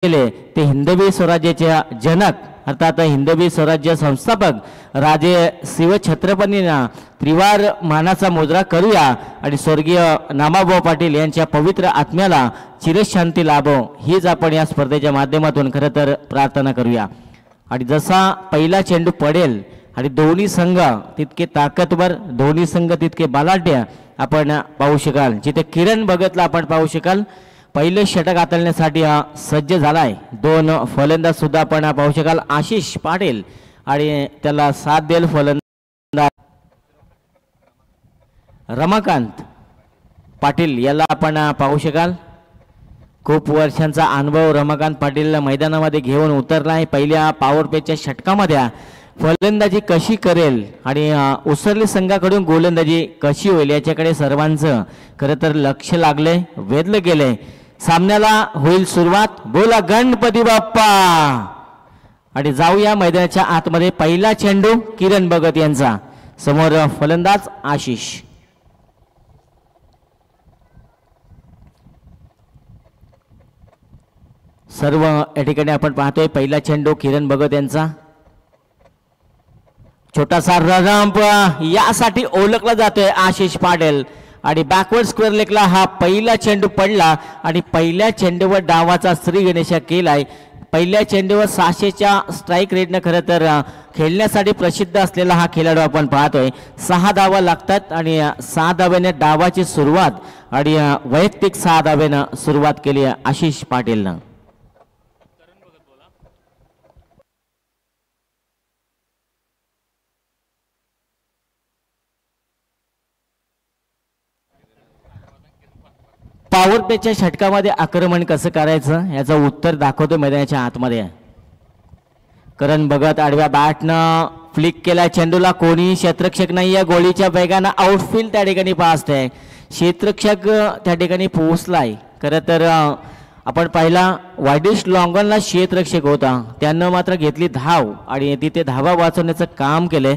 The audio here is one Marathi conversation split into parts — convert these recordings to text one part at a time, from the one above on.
केले ते हिंदवी स्वराज्याच्या जनक अर्थात हिंदवी स्वराज्य संस्थापक राजे शिवछत्रपतींना त्रिवार मानाचा मुजरा करूया आणि स्वर्गीय नामाभाऊ पाटील यांच्या पवित्र आत्म्याला चिरशांती लाभो हीच आपण या स्पर्धेच्या माध्यमातून खरं तर प्रार्थना करूया। आणि जसा पहिला चेंडू पडेल आणि दोन्ही संघ तितके ताकदवर दोन्ही संघ तितके बलाढ्य आपण पाहू शकाल। जिथे किरण भगतला आपण पाहू शकाल पहिले षटक हाताळण्यासाठी सज्ज झालाय। दोन फलंदाज सुद्धा आपण पाहू शकाल आशिष पाटील आणि त्याला साथ देईल फलंदाज रमाकांत पाटील याला आपण पाहू शकाल। खूप वर्षांचा अनुभव रमाकांत पाटील मैदानामध्ये घेऊन उतरला आहे। पहिल्या पॉवर प्लेच्या षटकामध्ये फलंदाजी कशी करेल आणि उसरली संघाकडून गोलंदाजी कशी होईल याच्याकडे सर्वांचं खरं तर लक्ष लागले वेधलं गेले। सामन्याला होईल सुरुवात। बोला गणपती बाप्पा आणि जाऊया मैदानाच्या आतमध्ये। पहिला चेंडू किरण भगत यांचा, समोर फलंदाज आशिष। सर्व या ठिकाणी आपण पाहतोय पहिला चेंडू किरण भगत यांचा। छोटासा रनअप यासाठी ओळखला जातोय आशिष पाटील आणि बॅकवर्ड स्क्वेअर लेगला हा पहिला चेंडू पडला आणि पहिल्या चेंडूवर डावाचा श्री गणेशा केलाय। पहिल्या चेंडूवर 600च्या स्ट्राईक रेटने खरं तर खेळण्यासाठी प्रसिद्ध असलेला हा खेळाडू आपण पाहतोय। 6 धावा लागतात आणि 6 धाव्याने डावाची सुरुवात आणि वैयक्तिक 6 धाव्याने सुरुवात केली आशिष पाटीलनं। पॉवर प्लेच्या षटकामध्ये आक्रमण कसं करायचं याचं उत्तर दाखवतो मैदानाच्या आतमध्ये। करण भगत आडव्या बॅटनं फ्लिक केला चेंडूला, कोणी क्षेत्ररक्षक नाहीये। गोळीच्या वेगानं आउटफील्ड त्या ठिकाणी पाहतोय, क्षेत्ररक्षक त्या ठिकाणी पोहोचलाय। खरं तर आपण पाहिला वायडिश लॉंगनला क्षेत्ररक्षक होता, त्यानं मात्र घेतली धाव आणि तिथे धावा वाचवण्याचं काम केले।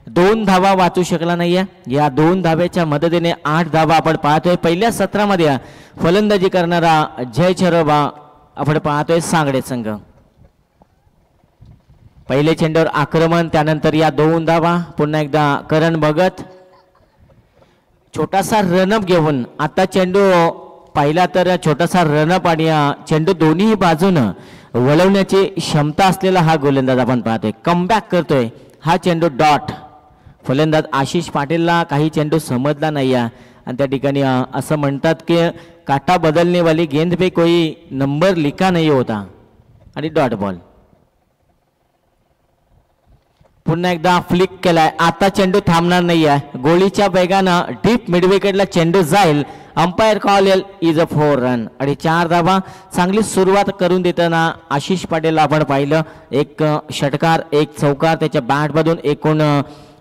2 धावा वाचू शकला नाहीये। या 2 धाव्याच्या मदतीने 8 धावा आपण पाहतोय। पहिल्या सत्रामध्ये फलंदाजी करणारा जय चरोबा आपण पाहतोय सांगडे संघ। पहिले चेंडूवर आक्रमण, त्यानंतर या 2 धावा। पुन्हा एकदा करण भगत छोटासा रनअप घेऊन आता चेंडू पाहिला तर छोटासा रनअप आणि चेंडू दोन्ही बाजूनं वळवण्याची क्षमता असलेला हा गोलंदाज आपण पाहतोय। कमबॅक करतोय हा चेंडू डॉट। फलंदाज आशिष पाटीलला काही चेंडू समजला नाही आणि त्या ठिकाणी असं म्हणतात की काटा बदलने वाली गेंद पे कोई नंबर लिखा नहीं होता आणि डॉट बॉल। पुन्हा एकदा फ्लिक केलाय, आता चेंडू थांबणार नाहीये। गोळीच्या वेगानं डीप मिडविकेटला चेंडू जाईल। Umpire call is a 4 run आणि 4 धावा। चांगली सुरुवात करून देताना आशिष पाटील आपण पाहिलं, एक षटकार एक चौकार त्याच्या बॅटमधून एकूण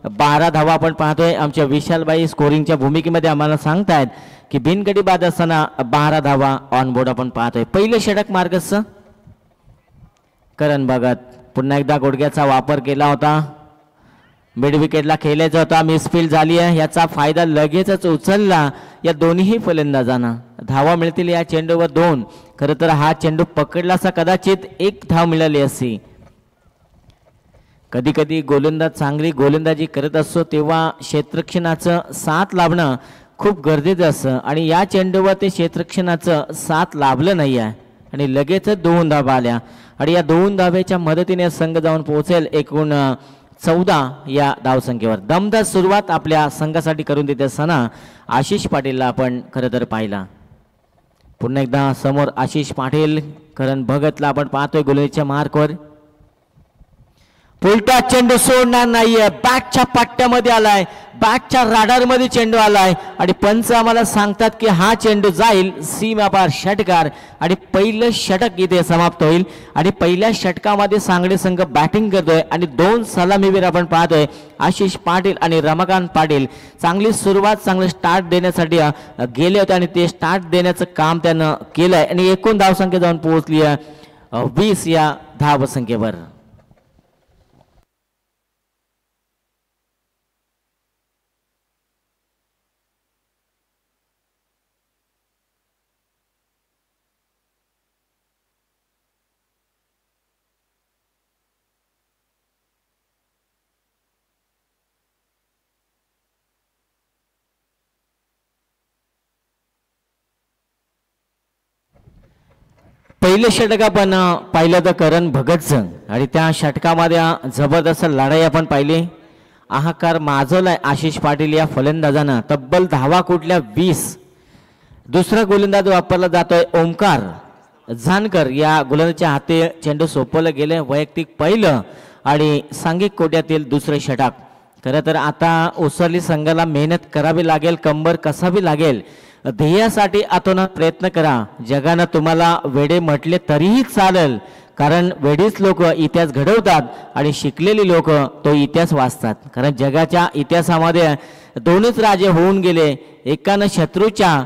12 धावा आपण पाहतोय। आमच्या विशालबाई स्कोरिंगच्या भूमिकेमध्ये आम्हाला सांगतायत की बिनगडी बाद असताना 12 धावा ऑन बोर्ड आपण पाहतोय। पहिले षटक मार्गस्थ करण भगत, पुन्हा एकदा गुडघ्याचा वापर केला होता, मिड विकेटला खेळायचा होता, मिसफील्ड झाली आहे। याचा फायदा लगेचच उचलला या दोन्ही फलंदाजांना। धावा मिळतील या चेंडूवर 2। खरं तर हा चेंडू पकडला असता कदाचित 1 धाव मिळाली असती। कधी कधी गोलंदाज चांगली गोलंदाजी करत असतो तेव्हा क्षेत्ररक्षणाचं साथ लाभणं खूप गरजेचं असतं आणि या चेंडूवर ते क्षेत्ररक्षणाचं साथ लाभलं नाही आहे आणि लगेच 2 धावा आल्या आणि या 2 धावेच्या मदतीने संघ जाऊन पोहोचेल एकूण 14 या धावसंख्येवर। दमदार सुरुवात आपल्या संघासाठी करून देत असताना आशिष पाटीलला आपण खरं तर पाहिला। पुन्हा एकदा समोर आशिष पाटील, करण भगतला आपण पाहतोय गोलंदाजीच्या मार्कवर। उलटा चेंडू सोडणार नाहीये, बॅटच्या पट्ट्यामध्ये आलाय, बॅटच्या राडार मध्ये चेंडू आलाय आणि पंच आम्हाला सांगतात की हा चेंडू जाईल सीमापार षटकार आणि पहिलं षटक इथे समाप्त होईल। आणि पहिल्या षटकामध्ये सांगडे संघ बॅटिंग करतोय आणि 2 सलामीवीर आपण पाहतोय आशिष पाटील आणि रमाकांत पाटील। चांगली सुरुवात चांगलं स्टार्ट देण्यासाठी गेले होते आणि ते स्टार्ट देण्याचं काम त्यानं केलंय आणि एकूण धावसंख्या जाऊन पोहोचली 20 या धावसंख्येवर। पहिले षटक आपण पाहिलं तर करण भगतचं आणि त्या षटकामध्ये जबरदस्त लढाई आपण पाहिली. हाकार माजवलाय आशिष पाटील या फलंदाजानं. तब्बल धावा कुठल्या 20. दुसरा गोलंदाज वापरला जातोय ओमकार जानकर या गोलंदाजाच्या हाती चेंडू सोपवलं गेले. वैयक्तिक पहिलं आणि सांघिक कोट्यातील दुसरे षटक. खरं तर आता ओसरली संघाला मेहनत करावी लागेल, कंबर कसावी लागेल. ध्येयासाठी आतोनात प्रयत्न करा. जगानं तुम्हाला वेडे म्हटले तरीही चालेल, कारण वेडीच लोक इतिहास घडवतात आणि शिकलेली लोक तो इतिहास वाचतात. कारण जगाच्या इतिहासामध्ये दोनच राजे होऊन गेले. एकानं शत्रूच्या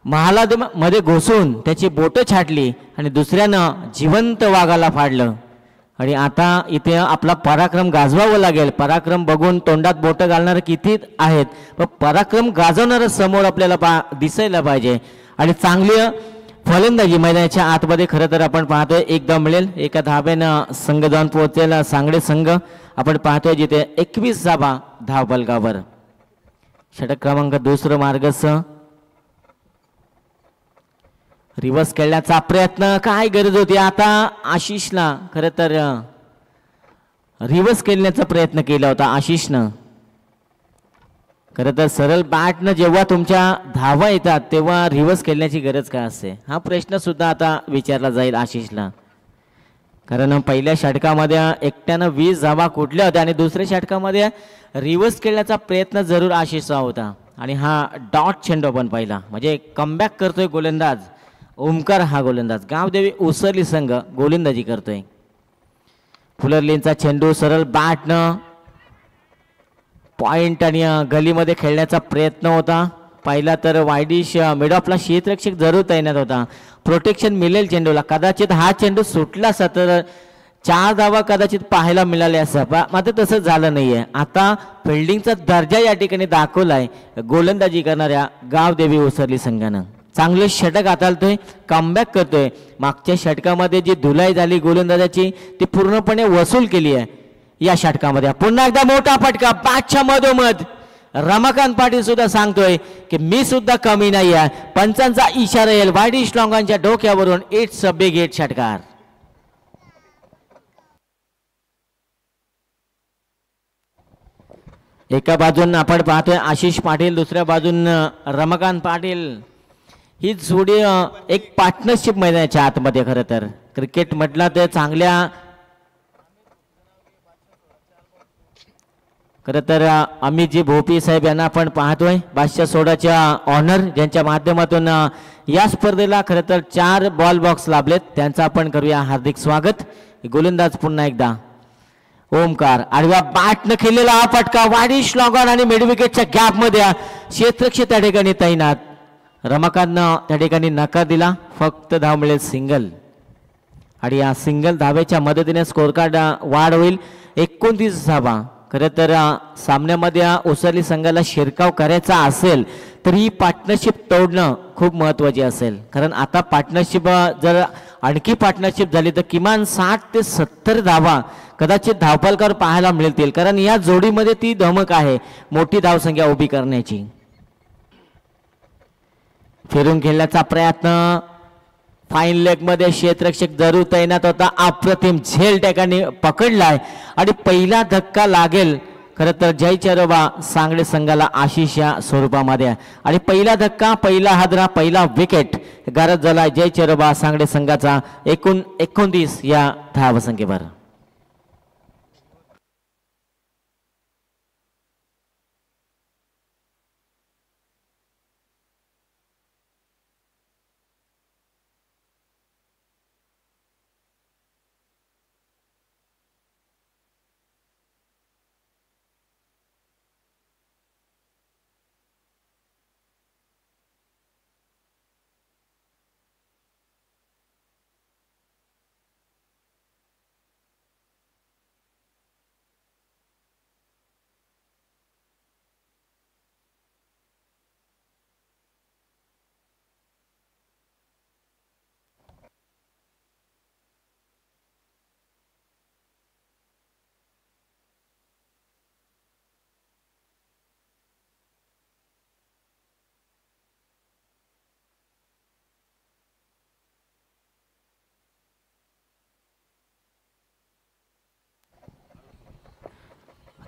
महालामध्ये घुसून त्याची बोटं छाटली आणि दुसऱ्यानं जिवंत वाघाला फाडलं. आणि आता इथे आपला पराक्रम गाजवावं लागेल. पराक्रम बघून तोंडात बोटं घालणारे किती आहेत, पण पराक्रम गाजवणारं समोर आपल्याला दिसायला पाहिजे. आणि चांगली फलंदाजी मैदानाच्या आतमध्ये खरं तर आपण पाहतोय एकदा मिळेल. एका धाब्यानं संघ जाऊन पोहोचलेला सांगडे संघ आपण पाहतोय, जिथे 21 धावा धावफलकावर. षटक क्रमांक दुसरं मार्गस रिवर्स खेळण्याचा प्रयत्न. काय गरज होती आता आशिषला खरं तर रिवर्स खेळण्याचा प्रयत्न केला होता आशिषनं. खरं तर सरळ बॅटनं जेव्हा तुमच्या धावा येतात तेव्हा रिवर्स खेळण्याची गरज काय असते, हा प्रश्न सुद्धा आता विचारला जाईल आशिषला. कारण पहिल्या षटकामध्ये एकट्यानं 20 धावा कुठल्या होत्या आणि दुसऱ्या षटकामध्ये रिवर्स खेळण्याचा प्रयत्न जरूर आशिषचा होता. आणि हा डॉट चेंडू आपण पाहिला, म्हणजे कमबॅक करतोय गोलंदाज ओमकार. हा गोलंदाज गावदेवी उसरली संघ गोलंदाजी करतोय. फुलरलींचा चेंडू सरळ बॅटनं पॉइंट आणि गलीमध्ये खेळण्याचा प्रयत्न होता. पहिला तर वायडिश मिड ऑफला क्षेत्ररक्षक जरूर तैनात होता. प्रोटेक्शन मिळेल चेंडूला. कदाचित हा चेंडू सुटला असता तर 4 धावा कदाचित पाहायला मिळाले असं, मात्र तसं झालं नाहीये. आता फिल्डिंगचा दर्जा या ठिकाणी दाखवलाय गोलंदाजी करणाऱ्या गावदेवी उसरली संघानं. चांगले षटक हाताळतोय, कमबॅक करतोय. मागच्या षटकामध्ये जी धुलाई झाली गोलंदाजाची ती पूर्णपणे वसूल केली आहे या षटकामध्ये. पुन्हा एकदा मोठा फटका बॅटच्या मधोमध. रमाकांत पाटील सुद्धा सांगतोय की मी सुद्धा कमी नाही आहे. पंचांचा इशारा येईल. वायडिश लॉंगांच्या डोक्यावरून इट्स अ बिग हिट षटकार. एका बाजून आपण पाहतोय आशिष पाटील, दुसऱ्या बाजून रमाकांत पाटील. ही जोडी एक पार्टनरशिप मैदानाच्या आतमध्ये. खरं तर क्रिकेट म्हटलं तर चांगल्या खरं तर अमितजी भोपी साहेब यांना आपण पाहतोय बादशाह सोडाच्या ऑनर, ज्यांच्या माध्यमातून या स्पर्धेला खरं तर 4 बॉल बॉक्स लाभलेत. त्यांचं आपण करूया हार्दिक स्वागत. गोलंदाज पुन्हा एकदा ओमकार. आडव्या बॅटनं खेळलेला हा फटका वायडिश लॉंगॉन आणि मिड विकेटच्या गॅपमध्ये क्षेत्ररक्षक त्या ठिकाणी तैनात. रमाकांतनं त्या ठिकाणी नकार दिला. फक्त धाव मिळेल सिंगल. आणि या सिंगल धावेच्या मदतीने स्कोर कार्ड वाढ होईल 29 धावा. खरं तर सामन्यामध्ये उसरली संघाला शिरकाव करायचा असेल तर ही पार्टनरशिप तोडणं खूप महत्त्वाची असेल. कारण आता पार्टनरशिप जर आणखी पार्टनरशिप झाली तर किमान 60 ते 70 धावा कदाचित धावफलकावर पाहायला मिळतील. कारण या जोडीमध्ये ती धमक आहे मोठी धावसंख्या उभी करण्याची. फिरून खेळण्याचा प्रयत्न. फाईन लेग मध्ये क्षेत्ररक्षक जरूर तैनात होता. अप्रतिम झेल ठिकाणी पकडलाय आणि पहिला धक्का लागेल खरं तर जय चरोबा सांगडे संघाला आशिष या स्वरूपामध्ये. आणि पहिला धक्का, पहिला हादरा, पहिला विकेट गारद झाला जय चरोबा सांगडे संघाचा 29 या धावसंख्येवर.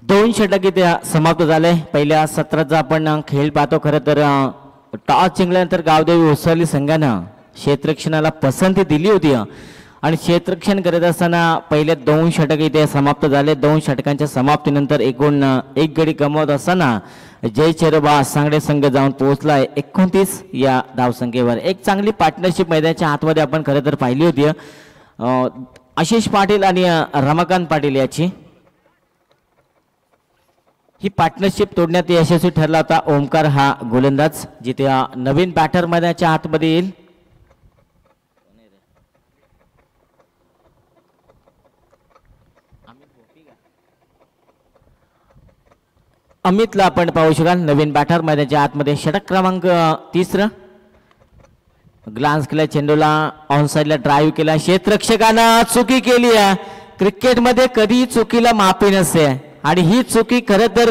दोन षटक इथे समाप्त झाले. पहिल्या सत्राचा आपण खेळ पाहतो. खरं तर टॉस जिंकल्यानंतर गावदेवी उसरली संघानं क्षेत्ररक्षणाला पसंती दिली होती आणि क्षेत्ररक्षण करत असताना पहिले दोन षटक इथे समाप्त झाले. दोन षटकांच्या समाप्तीनंतर एकूण एक गडी गमावत असताना जय चेरोबा सांगडे संघ जाऊन पोहोचलाय 29 या धावसंख्येवर. एक चांगली पार्टनरशिप मैदानाच्या आतमध्ये आपण खरं तर पाहिली होती. आशिष पाटील आणि रमाकांत पाटील याची ही पार्टनरशिप तोडण्यात यशस्वी ठरला होता. ओमकार हा गोलंदाज जिथे नवीन बॅटर मैदानाच्या आतमध्ये येईल. अमितला आपण पाहू शकाल नवीन बॅटर मैदानाच्या आतमध्ये. षटक क्रमांक 3 ग्लान्स केला चेंडूला ऑन साइडला ड्राईव्ह केला. क्षेत्ररक्षकानं चुकी केली आहे. क्रिकेटमध्ये कधी चुकीला माफी नसते आणि ही चुकी खरं तर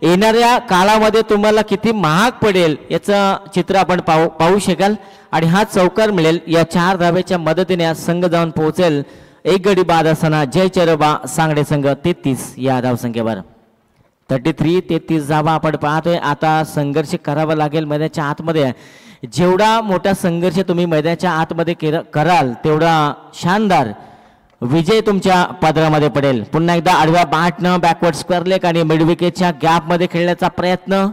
येणाऱ्या काळामध्ये तुम्हाला किती महाग पडेल याचं चित्र आपण पाहू शकाल आणि हा चौकार मिळेल. या 4 धाब्याच्या मदतीने संघ जाऊन पोहोचेल एक गडी बाद असताना जय चेरोबा सांगडे संघ 33 या धावसंख्येवर. 33 धावा आपण पाहतोय. आता संघर्ष करावा लागेल मैदानाच्या आतमध्ये. जेवढा मोठा संघर्ष तुम्ही मैदानाच्या आतमध्ये कराल तेवढा शानदार विजय तुमच्या पदरामध्ये पडेल. पुन्हा एकदा आडव्या बॅटनं बॅकवर्ड स्क्वेअर लेग आणि मिड विकेटच्या गॅपमध्ये खेळण्याचा प्रयत्न.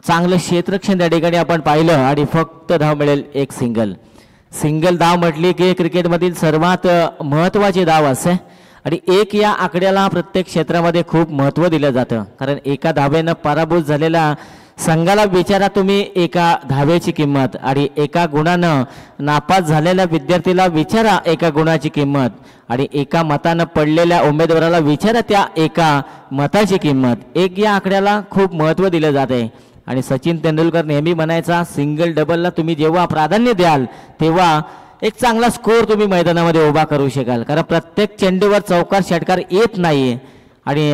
चांगलं क्षेत्ररक्षण त्या ठिकाणी आपण पाहिलं आणि फक्त धाव मिळेल एक सिंगल धाव म्हटली की क्रिकेटमधील सर्वात महत्त्वाची धाव असते आणि एक या आकड्याला प्रत्येक क्षेत्रामध्ये खूप महत्त्व दिलं जातं. कारण एका धावेनं पराभूत झालेला संघाला विचारा तुम्ही एका धावेची किंमत आणि एका गुणानं नापास झालेल्या विद्यार्थीला विचारा एका गुणाची किंमत आणि एका मतानं पडलेल्या उमेदवाराला विचारा त्या एका मताची किंमत. एक या आकड्याला खूप महत्त्व दिलं जाते आणि सचिन तेंडुलकर नेहमी म्हणायचा सिंगल डबलला तुम्ही जेव्हा प्राधान्य द्याल तेव्हा एक चांगला स्कोअर तुम्ही मैदानामध्ये उभा करू शकाल. कारण प्रत्येक चेंडूवर चौकार षटकार येत नाही आणि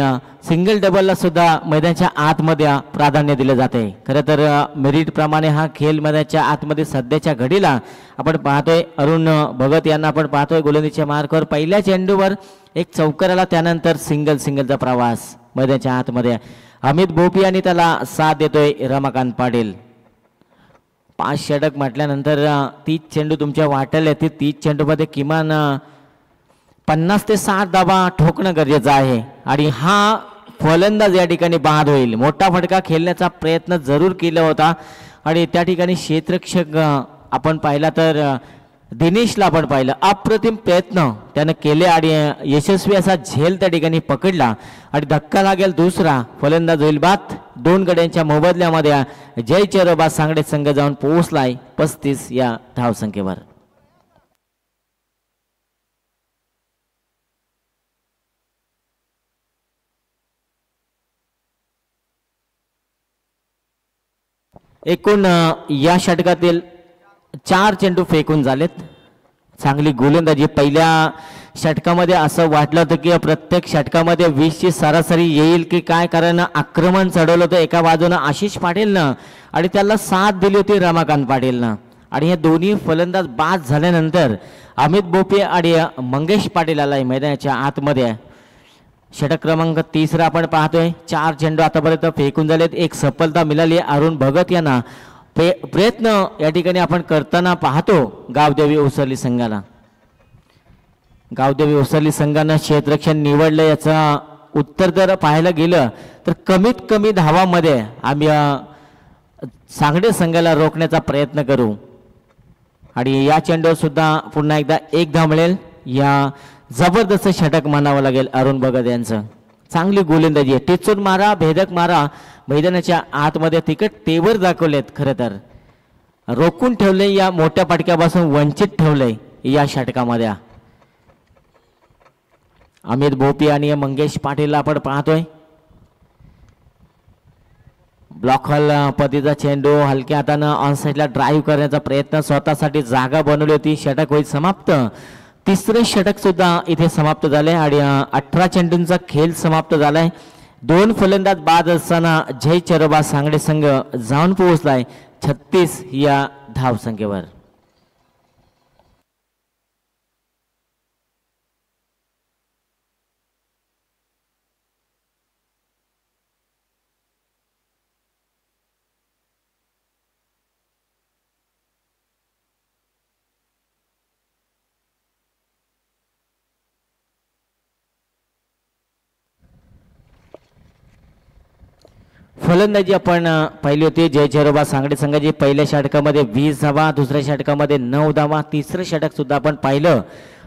सिंगल डबलला सुद्धा मैदानाच्या आतमध्ये प्राधान्य दिले जाते. खरं तर मेरिट प्रमाणे हा खेळ मैदानाच्या आतमध्ये सध्याच्या घडीला आपण पाहतोय. अरुण भगत यांना आपण पाहतोय गोलंदाजीच्या मार्कावर पहिल्या चेंडूवर एक चौकार आला. त्यानंतर सिंगलचा प्रवास मैदानाच्या आतमध्ये. अमित भोपी आणि त्याला साथ देतोय रमाकांत पाटील. 5 षटक म्हटल्यानंतर 30 चेंडू तुमच्या वाट्याला येते. 30 चेंडूमध्ये किमान 50 ते 60 धावा ठोकणं गरजेचं आहे आणि हा फलंदाज या ठिकाणी बाद होईल. मोठा फटका खेळण्याचा प्रयत्न जरूर केला होता आणि त्या ठिकाणी क्षेत्ररक्षक आपण पाहिला तर दिनेशला आपण पाहिलं अप्रतिम प्रयत्न त्यानं केले आणि यशस्वी असा झेल त्या ठिकाणी पकडला आणि धक्का लागेल दुसरा. फलंदाज होईल बाद. 2 गड्यांच्या मोबदल्यामध्ये जय चेरोबा सांगडे संघ जाऊन पोहोचलाय 35 या धावसंख्येवर. एकूण या षटकातील 4 चेंडू फेकून झालेत. चांगली गोलंदाजी. पहिल्या षटकामध्ये असं वाटलं होतं की प्रत्येक षटकामध्ये 20ची सरासरी येईल की काय, कारण आक्रमण चढवलं होतं एका बाजूनं आशिष पाटीलनं आणि त्याला साथ दिली होती रमाकांत पाटीलनं आणि हे दोन्ही फलंदाज बाद झाल्यानंतर अमित बोपे आणि मंगेश पाटील आलाय मैदानाच्या आतमध्ये. षटक क्रमांक 3 आपण पाहतोय. 4 चेंडू आतापर्यंत फेकून झालेत. एक सफलता मिळाली अरुण भगत यांना. प्रयत्न या ठिकाणी आपण करताना पाहतो गावदेवी उसरली संघाला. गावदेवी उसरली संघानं क्षेत्ररक्षण निवडलं. याचं उत्तर जर पाहायला गेलं तर कमीत कमी धावामध्ये आम्ही सांगडे संघाला रोखण्याचा प्रयत्न करू आणि या चेंडूवर सुद्धा पुन्हा एकदा 1 धाव मिळेल. या जबरदस्त षटक मानावं लागेल अरुण भगत यांचं. चांगली गोलंदाजी आहे. टिचून मारा, भेदक मारा, मैदानाच्या आतमध्ये तिकट तेवर दाखवलेत. खरं तर रोखून ठेवले, या मोठ्या फटक्यापासून वंचित ठेवले या षटकामध्ये. अमित भोपी आणि मंगेश पाटीलला आपण पाहतोय. ब्लॉक हॉल पद्धतीचा चेंडू हलक्या हातानं ऑन साइडला ड्राईव्ह करण्याचा प्रयत्न, स्वतःसाठी जागा बनवली होती. षटक होईल समाप्त. 3रे षटक सुद्धा इथे समाप्त झाले आणि 18 चेंडूंचा खेळ समाप्त झालाय. 2 फलंदाज बाद असताना जय चेरोबा सांगडे संघ जाऊन पोहोचलाय 36 या धावसंख्येवर. फलंदाजी आपण पाहिली होती. जय झिरोबा सांगडे संघाची पहिल्या षटकामध्ये 20 धावा, दुसऱ्या षटकामध्ये 9 धावा, तिसरं षटक सुद्धा आपण पाहिलं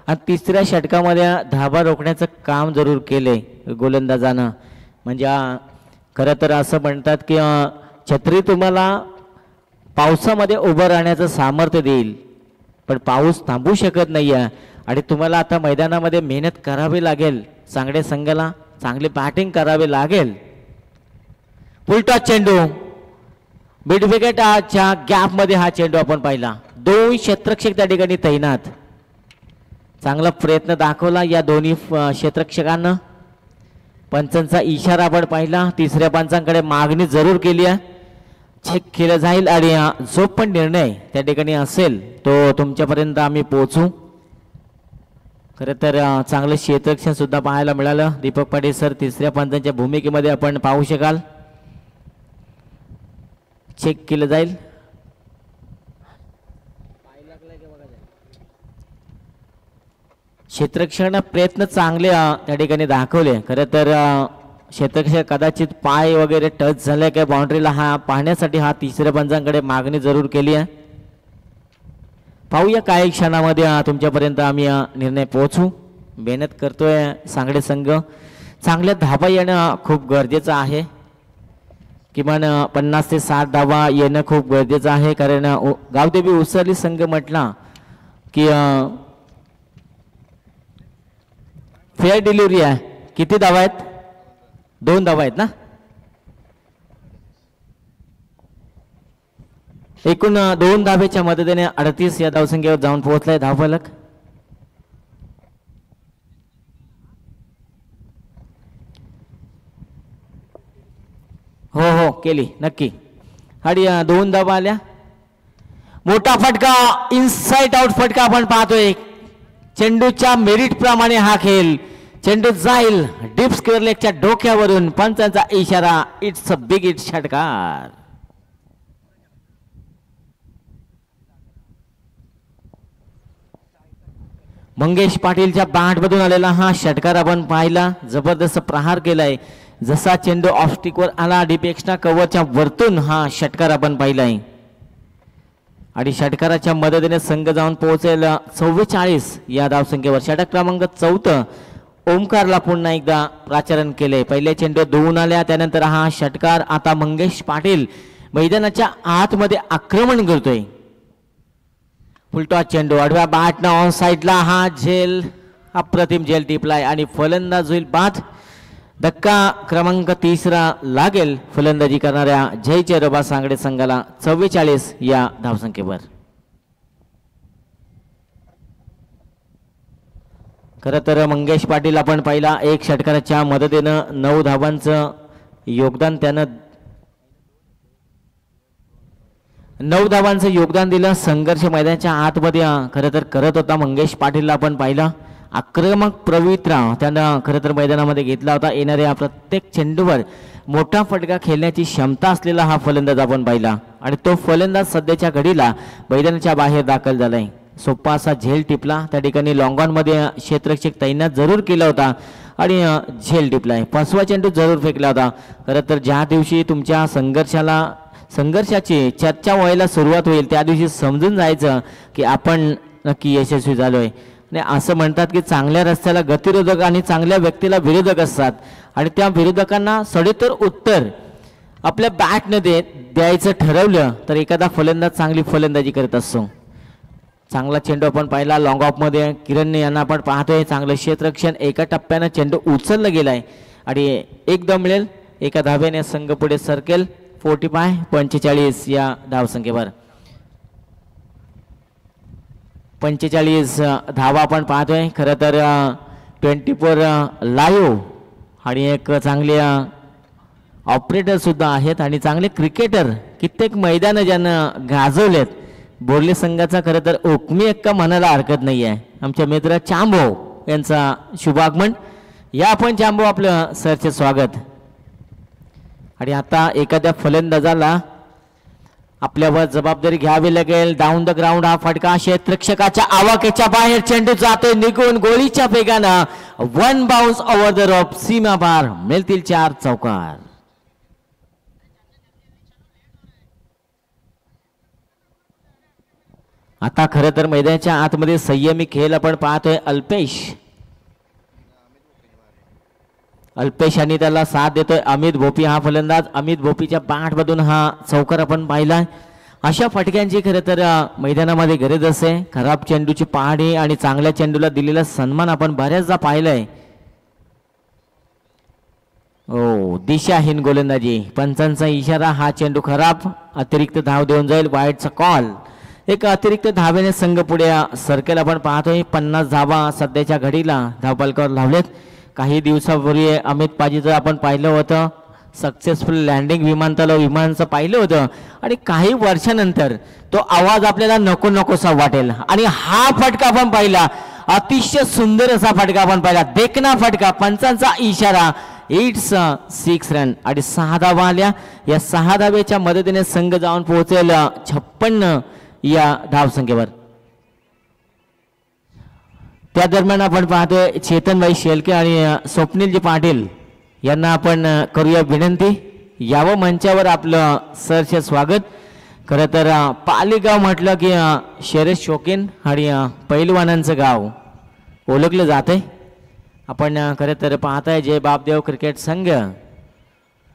आणि तिसऱ्या षटकामध्ये धावा रोखण्याचं काम जरूर केले गोलंदाजानं. म्हणजे खरं तर असं म्हणतात की छत्री तुम्हाला पावसामध्ये उभं राहण्याचं सामर्थ्य देईल, पण पाऊस थांबू शकत नाही आहे आणि तुम्हाला आता मैदानामध्ये मेहनत करावी लागेल. सांगडे संघाला चांगली बॅटिंग करावी लागेल. फुलटॉस चेंडू मिड विकेटच्या गॅपमध्ये हा चेंडू आपण पाहिला. 2 क्षेत्ररक्षक त्या ठिकाणी तैनात. चांगला प्रयत्न दाखवला या दोन्ही क्षेत्ररक्षकांना. पंचांचा इशारा आपण पाहिला. तिसऱ्या पंचांकडे मागणी जरूर केली आहे. चेक केलं जाईल आणि जो पण निर्णय त्या ठिकाणी असेल तो तुमच्यापर्यंत आम्ही पोहोचू. खरं तर चांगलं क्षेत्ररक्षण सुद्धा पाहायला मिळालं. दीपक पाटील सर तिसऱ्या पंचांच्या भूमिकेमध्ये आपण पाहू शकाल. चेक केलं जाईल. क्षेत्ररक्षण प्रयत्न चांगले त्या ठिकाणी दाखवले. खरं तर क्षेत्ररक्षक कदाचित पाय वगैरे टच झाले काय बाउंड्रीला हा पाहण्यासाठी हा तिसऱ्या पंचांकडे मागणी जरूर केली आहे. पाहूया काही क्षणामध्ये तुमच्यापर्यंत आम्ही निर्णय पोहोचू. मेहनत करतोय सांगडे संघ. चांगल्या धाबा येणं खूप गरजेचं आहे. किमान 50 ते 60 धावा येणं खूप गरजेचं आहे. कारण गावदेवी उसरली संघ म्हटला की फेअर डिलिव्हरी आहे. किती धावा आहेत? 2 धावा आहेत ना. एकूण 2 धावेच्या मदतीने 38 या धावसंख्येवर जाऊन पोहोचलाय धावफलक. हो हो केली नक्की. आणि 2 धावा आल्या. मोठा फटका, इनसाइड आउट फटका आपण पाहतोय. चेंडूच्या मेरिट प्रमाणे हा खेळ. चेंडू जाईल डीप स्क्वेअर लेगच्या डोक्यावरून. पंचांचा इशारा. It's a big hit. षटकार. मंगेश पाटीलच्या बॅटमधून आलेला हा षटकार आपण पाहिला. जबरदस्त प्रहार केलाय. जसा चेंडू ऑफस्टिकवर आला डीप एक्स्ट्रा कव्हरच्या वरतून हा षटकार आपण पाहिलाय आणि षटकाराच्या मदतीने संघ जाऊन पोहोचेल 44 या धावसंख्येवर. षटक क्रमांक 4 ओमकारला पुन्हा एकदा प्राचारण केले. पहिल्या चेंडू 2 आल्या, त्यानंतर हा षटकार. आता मंगेश पाटील मैदानाच्या आतमध्ये आक्रमण करतोय. फुलटॉस चेंडू आडव्या बॅटनं ऑन साइडला हा झेल. अप्रतिम झेल टिपलाय आणि फलंदाज होईल बाद. धक्का क्रमांक 3 लागेल फलंदाजी करणाऱ्या जय झिरोबा सांगडे संघाला 44 या धावसंख्येवर. खरं तर मंगेश पाटील आपण पाहिला 1 षटकाराच्या मदतीनं 9 धावांचं योगदान त्यानं 9 धावांचं योगदान दिलं. संघर्ष मैदानाच्या आतमध्ये खरं तर करत होता मंगेश पाटीलला आपण पाहिला. आक्रमक पवित्रा त्यानं खरं तर मैदानामध्ये घेतला होता. येणाऱ्या प्रत्येक चेंडूवर मोठा फटका खेळण्याची क्षमता असलेला हा फलंदाज आपण पाहिला आणि तो फलंदाज सध्याच्या घडीला मैदानाच्या बाहेर दाखल झालाय. सोपा असा झेल टिपला. त्या ठिकाणी लॉंगॉनमध्ये क्षेत्ररक्षक तैनात जरूर केला होता आणि झेल टिपलाय. 5वा चेंडू जरूर फेकला होता. खरं तर ज्या दिवशी तुमच्या संघर्षाची चर्चा व्हायला सुरुवात होईल त्या दिवशी समजून जायचं की आपण नक्की यशस्वी झालोय. आणि असं म्हणतात की चांगल्या रस्त्याला गतिरोधक आणि चांगल्या व्यक्तीला विरोधक असतात आणि त्या विरोधकांना सडेतोड उत्तर आपल्या बॅटने द्यायचं ठरवलं तर एखादा फलंदाज चांगली फलंदाजी करत असतो. चांगला चेंडू आपण पाहिला लॉंग ऑफमध्ये. किरण यांना आपण पाहतोय चांगलं क्षेत्ररक्षण. एका टप्प्यानं चेंडू उचलला गेलाय आणि एकदम मिळेल. एका धावेने संघ पुढे सरकेल 45 या धावसंख्येवर. 45 धावा आपण पाहतोय. खरं तर 24 लाईव्ह आणि एक चांगले ऑपरेटर सुद्धा आहेत आणि चांगले क्रिकेटर कित्येक मैदानं ज्यानं गाजवलेत. बोर्ले संघाचा खरं तर ओकमी एक्का म्हणायला हरकत नाही आहे. आमच्या मित्र चांबो यांचा शुभागमन. या आपण चांबो आपलं सरचे स्वागत. आणि आता एखाद्या फलंदाजाला आपल्यावर जबाबदारी घ्यावी लागेल. डाऊन द ग्राउंड हा फटका क्षेत्ररक्षकाच्या आवाक्याच्या बाहेर चेंडू जातोय निघून. गोळीच्या वेगानं 1 बाउन्स ओव्हर द रॉप. सीमा पार. मिळतील 4 चौकार. आता खरं तर मैदानाच्या आतमध्ये संयमी खेळ आपण पाहतोय. अल्पेश आणि त्याला साथ देतोय अमित भोपी हा फलंदाज. अमित भोपीच्या बॅटमधून हा चौकार आपण पाहिलाय. अशा फटक्यांची खरं तर मैदानामध्ये गरज असते. खराब चेंडूची पाहणी आणि चांगल्या चेंडूला दिलेला सन्मान आपण बऱ्याचदा पाहिलाय. हो, दिशाहीन गोलंदाजी, पंचांचा इशारा, हा चेंडू खराब, अतिरिक्त धाव देऊन जाईल, वाईटचा कॉल. एक अतिरिक्त धावेने संघ पुढे सरकेल आपण पाहतोय. 50 धावा सध्याच्या घडीला धावफलकावर लावलेत. काही दिवसापूर्वी अमित पाजीचं आपण पाहिलं होतं सक्सेसफुल लँडिंग विमानाचं पाहिलं होतं आणि काही वर्षानंतर तो आवाज आपल्याला नको नकोसा वाटेल. आणि हा फटका आपण पाहिला, अतिशय सुंदर असा फटका आपण पाहिला, देखना फटका, पंचांचा इशारा. इट्स 6 रन आणि 6 धावा आल्या. या 6 धावेच्या मदतीने संघ जाऊन पोहोचेल 56 या धावसंख्येवर. त्या दरम्यान आपण पाहतोय चेतनभाई शेळके आणि स्वप्नीलजी पाटील यांना आपण करूया विनंती, यावं मंचावर. आपलं सरचे स्वागत. खरं तर पालीगाव म्हटलं की शर्यत शौकीन आणि पैलवानांचं गाव ओळखलं जाते. आपण खरं तर पाहताय जय बापदेव क्रिकेट संघ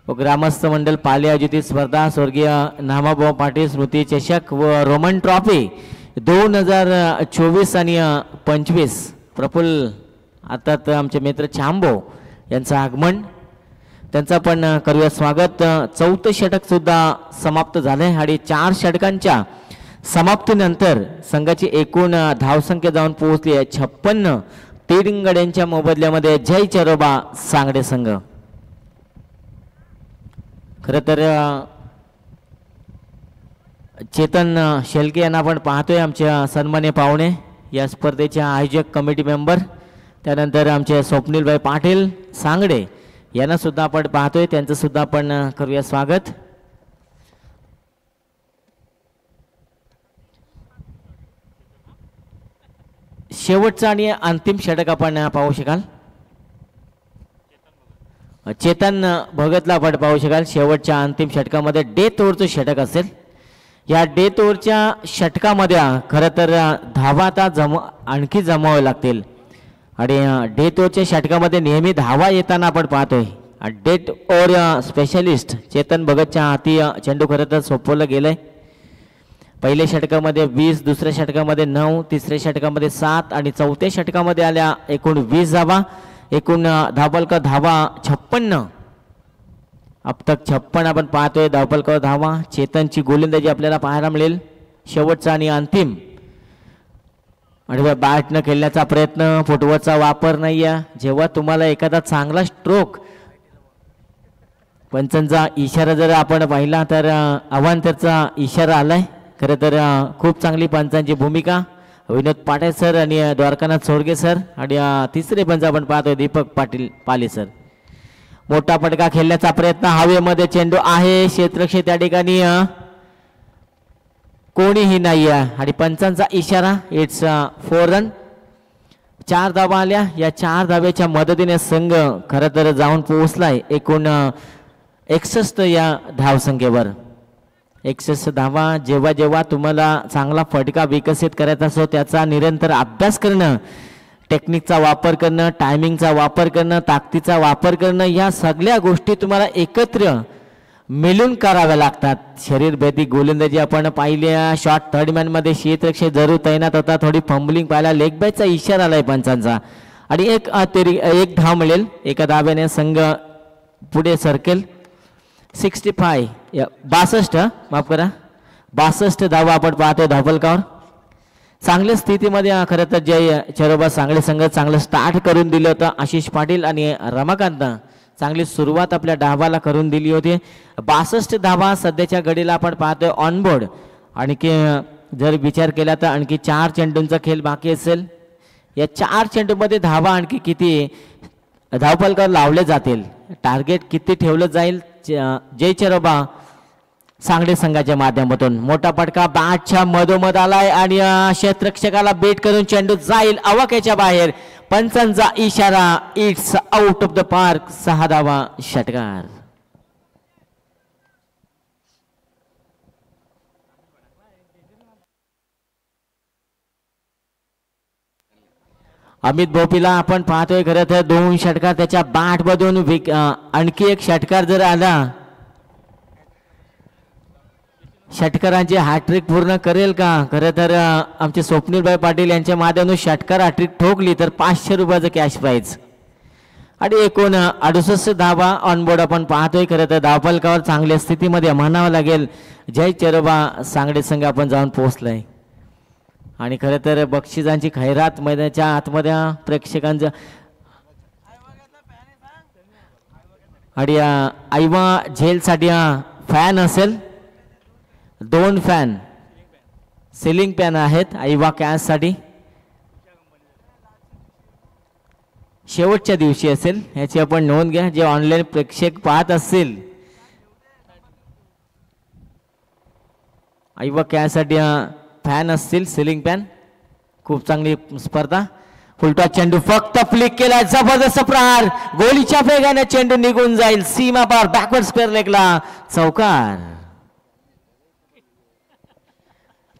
व ग्रामस्थ मंडळ पाली आयोजित स्पर्धा स्वर्गीय नामाभाऊ पाटील स्मृती चषक व रोमन ट्रॉफी 2024 आणि 25. प्रफुल्ल आता आमचे मित्र चांबो यांचं आगमन, त्यांचं पण करूया स्वागत. 4थं षटक सुद्धा समाप्त झालंय आणि 4 षटकांच्या समाप्तीनंतर संघाची एकूण धावसंख्या जाऊन पोहोचली आहे 56. 3 गड्यांच्या मोबदल्यामध्ये जय चरोबा सांगडे संघ. खरं तर चेतन शेळके यांना आपण पाहतोय, आमच्या सन्मान्य पाहुणे, या स्पर्धेच्या आयोजक कमिटी मेंबर. त्यानंतर आमचे स्वप्नीलभाई पाटील सांगडे यांना सुद्धा आपण पाहतोय, त्यांचं सुद्धा आपण करूया स्वागत. शेवटचं आणि अंतिम षटक आपण पाहू शकाल. चेतन भगतला आपण पाहू शकाल. शेवटच्या अंतिम षटकामध्ये डेथ ओव्हरचं षटक असेल. या डेथ ओव्हरच्या षटकामध्ये खरं तर धावा आता आणखी जमावे लागतील आणि डेथ ओव्हरच्या षटकामध्ये नेहमी धावा येताना आपण पाहतोय. डेथ ओव्हर स्पेशलिस्ट चेतन भगतच्या हाती चेंडू खरं तर सोपवलं गेलंय. पहिल्या षटकामध्ये 20, दुसऱ्या षटकामध्ये 9, तिसऱ्या षटकामध्ये 7 आणि 4थ्या षटकामध्ये आल्या एकूण 20 धावा. एकूण धावफलक धावा 56. अब तक 56 आपण पाहतोय धावफलकावर धावा. चेतनची गोलंदाजी आपल्याला पाहायला मिळेल. शेवटचा आणि अंतिम आणि बॅटनं खेळण्याचा प्रयत्न, फुटवर्कचा वापर नाही आहे. जेव्हा तुम्हाला एखादा चांगला स्ट्रोक, पंचांचा इशारा जर आपण पाहिला तर अवांतरचा इशारा आलाय. खरं तर खूप चांगली पंचांची भूमिका, विनोद पाटील सर आणि द्वारकानाथ सोरगे सर आणि तिसरे पंच आपण पाहतोय दीपक पाटील पाले सर. मोठा फटका खेळण्याचा प्रयत्न, हवेमध्ये चेंडू आहे, क्षेत्ररक्षक त्या ठिकाणी कोणीही नाही आहे आणि पंचांचा इशारा. It's 4 run. 4 धावा आल्या. या 4 धावेच्या मदतीने संघ खरं तर जाऊन पोहोचलाय एकूण 61 या धावसंख्येवर. 61 धावा. जेव्हा जेव्हा तुम्हाला चांगला फटका विकसित करायचा असतो त्याचा निरंतर अभ्यास करणं, टेक्निकचा वापर करणं, टायमिंगचा वापर करणं, ताकदीचा वापर करणं, या सगळ्या गोष्टी तुम्हाला एकत्र मिळून कराव्या लागतात. शरीरभेदी गोलंदाजी आपण पाहिल्या. शॉर्ट थर्ड मॅनमध्ये क्षेत्ररक्षक जरूर तैनात होता. थोडी फंबलिंग पाहिला. लेग बॅकचा इशारा आलाय पंचांचा आणि एक धाव मिळेल. एका धाव्याने संघ पुढे सरकेल. 62 माफ करा 62 धावा आपण पाहतोय धावफलकावर. चांगल्या स्थितीमध्ये खरं तर जय चरोबा सांगली संघ चांगलं स्टार्ट करून दिलं होतं. आशिष पाटील आणि रमाकांत चांगली सुरुवात आपल्या डावाला करून दिली होती. 62 धावा सध्याच्या घडीला आपण पाहतोय ऑनबोर्ड. आणखी जर विचार केला तर आणखी 4 चेंडूंचा खेळ बाकी असेल. या 4 चेंडूमध्ये धावा आणखी किती धावफलकावर लावले जातील, टार्गेट किती ठेवलं जाईल जय चरोबा सांगली संघाच्या माध्यमातून. मोठा फटका बॅटच्या मधोमध आलाय आणि क्षेत्ररक्षकाला बेट करून चेंडू जाईल आवाक्याच्या बाहेर. पंचांचा इशारा. It's out of the park. 6 धावा षटकार. अमित भोपीला आपण पाहतोय खरं तर 2 षटकार त्याच्या बॅट मधून आणखी एक षटकार जर आला षटकारांची हॅट्रिक पूर्ण करेल का खरं तर आमचे स्वप्नीलभाई पाटील यांच्या माध्यमातून षटकार हॅट्रिक ठोकली तर 500 रुपयाचं कॅश प्राइज आणि एकूण 68 धावा ऑनबोर्ड आपण पाहतोय खरं तर धावफलकावर चांगल्या स्थितीमध्ये म्हणावं लागेल जय चेरोबा सांगडे संघ आपण जाऊन पोहोचलाय आणि खरं तर बक्षिसांची खैरात मैदानाच्या आतमध्ये प्रेक्षकांचं आणि आईवा झेलसाठी फॅन असेल 2 फॅन सिलिंग फॅन आहेत आईवा कॅशसाठी शेवटच्या दिवशी असेल याची आपण नोंद घ्या जे ऑनलाईन प्रेक्षक पाहत असतील आईवा कॅशसाठी फॅन असतील सिलिंग फॅन खूप चांगली स्पर्धा फुलटॉस चेंडू फक्त फ्लिक केला जबरदस्त प्रहार गोलीच्या वेगाने चेंडू निघून जाईल सीमा पार बॅकवर्ड स्क्वेअर लेगला चौकार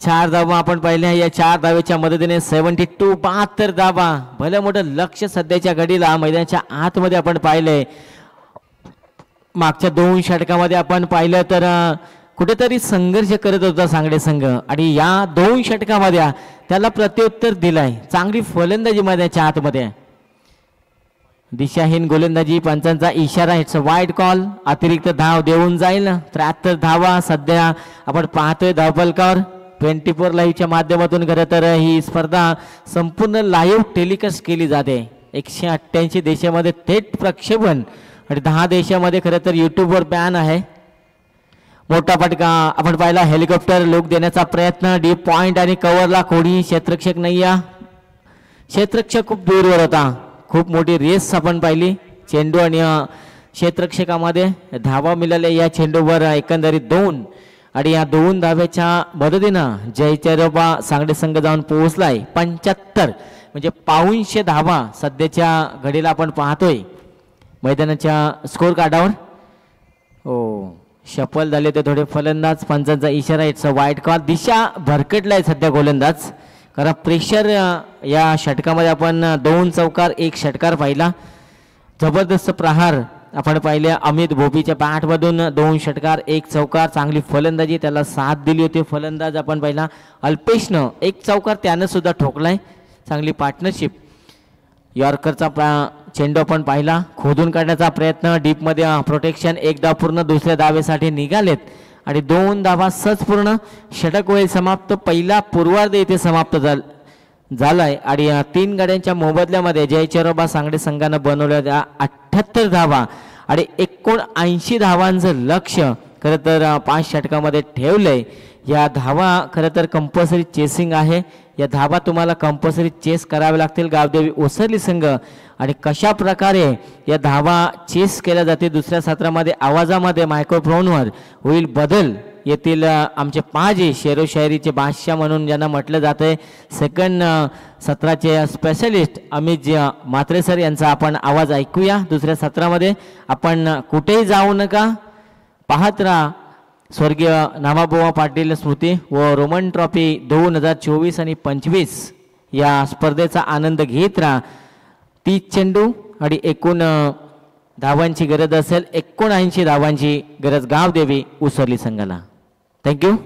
4 धावा आपण पाहिल्या या 4 धावेच्या मदतीने 72 72 धावा भलं मोठं लक्ष सध्याच्या घडीला मैदानाच्या आतमध्ये आपण पाहिले मागच्या 2 षटकामध्ये आपण पाहिलं तर कुठेतरी संघर्ष करत होता सांगडे संघ आणि या 2 षटकामध्ये त्याला प्रत्युत्तर दिलाय चांगली फलंदाजी मैदानाच्या आतमध्ये दिशाहीन गोलंदाजी पंचांचा इशारा इट्स अ वाईड कॉल अतिरिक्त धाव देऊन जाईल 73 धावा सध्या आपण पाहतोय धावफलकावर 24 लाईव्हच्या माध्यमातून खरं तर ही स्पर्धा संपूर्ण लाईव्ह टेलिकास्ट केली जाते 188 देशामध्ये थेट प्रक्षेपण आणि 10 देशामध्ये खरं तर यूट्यूबवर बॅन आहे मोठा फटका आपण पाहिला हेलिकॉप्टर लुक देण्याचा प्रयत्न डीप पॉइंट आणि कव्हरला कोणी क्षेत्ररक्षक नाही क्षेत्ररक्षक खूप दूरवर होता खूप मोठी रेस आपण पाहिली चेंडू आणि क्षेत्ररक्षकामध्ये धावा मिळाल्या या चेंडूवर एकंदरीत 2 आणि या 2 धाव्याच्या मदतीनं जय चेरोबा सांगडे संघ जाऊन पोहोचलाय 75 म्हणजे 500 धावा सध्याच्या घडीला आपण पाहतोय मैदानाच्या स्कोर कार्डावर हो शफल झाले ते थोडे फलंदाज पंचांचा इशारा इट्स अ वाईड कॉल दिशा भरकटलाय सध्या गोलंदाज कारण प्रेशर या षटकामध्ये आपण 2 चौकार 1 षटकार पाहिला जबरदस्त प्रहार आपण पाहिले अमित भोपीच्या बॅटमधून 2 षटकार 1 चौकार चांगली फलंदाजी त्याला साथ दिली होती फलंदाज आपण पाहिला अल्पेशनं 1 चौकार त्यानं सुद्धा ठोकलाय चांगली पार्टनरशिप यॉर्करचा चेंडू आपण पाहिला खोदून काढण्याचा प्रयत्न डीपमध्ये प्रोटेक्शन एकदा पूर्ण दुसऱ्या धावेसाठी निघालेत आणि 2 धावा सहज पूर्ण षटक वेळ समाप्त पहिला पूर्वार्ध इथे समाप्त झालाय आणि 3 गाड्यांच्या मोबदल्यामध्ये जय चेरोबा सांगडे संघानं बनवल्या 78 धावा आणि 79 धावांचं लक्ष खरं तर 5 षटकामध्ये ठेवलंय या धावा खरं तर कंपल्सरी चेसिंग आहे या धावा तुम्हाला कंपल्सरी चेस करावे लागतील गावदेवी ओसरली संघ आणि कशा प्रकारे या धावा चेस केल्या जाते दुसऱ्या सत्रामध्ये आवाजामध्ये मायक्रोफोनवर होईल बदल येथील आमचे पाजी शेरो शायरीचे बादशाह म्हणून ज्यांना म्हटलं जातंय सेकंड सत्राचे स्पेशलिस्ट अमित म्हात्रे सर यांचा आपण आवाज ऐकूया दुसऱ्या सत्रामध्ये आपण कुठेही जाऊ नका पाहत राहा स्वर्गीय नामाबुवा पाटील स्मृती व रोमन ट्रॉफी 2024 आणि 25 या स्पर्धेचा आनंद घेत राहा 30 चेंडू आणि एकूण धावांची गरज असेल 79 धावांची गरज गावदेवी उसरली संघाला थँक्यू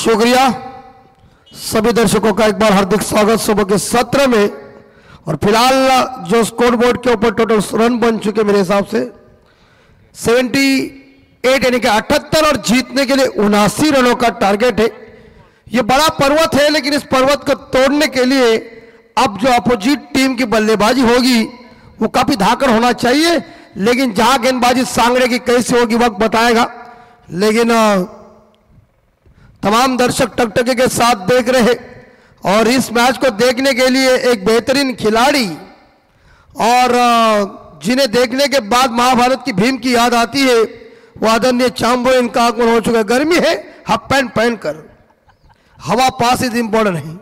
शुक्रिया सभी दर्शकों का एक बार हार्दिक स्वागत सुबह के सत्र में और फिलहाल जो स्कोर बोर्ड के ऊपर टोटल रन बन चुके मेरे हिसाब से 78 यानी कि 78 और जीतने के लिए 79 रनों का टारगेट है। ये बड़ा पर्वत है लेकिन इस पर्वत को तोड़ने के लिए अब जो अपोजिट टीम की बल्लेबाजी होगी वो काफी धाकड़ होना चाहिए, लेकिन जहां गेंदबाजी सांगड़े की कैसे होगी वक्त बताएगा। लेकिन तमाम दर्शक टकटके के साथ देख रहे हैं। और इस मैच को देखने के लिए एक बेहतरीन खिलाड़ी और जिन्हें देखने के बाद महाभारत की भीम की याद आती है, वो आदरणीय चांबो इनका आगमन हो चुका है। गर्मी है, हाफ पैंट पहन कर, हवा पास इज इंपॉर्टेंट है।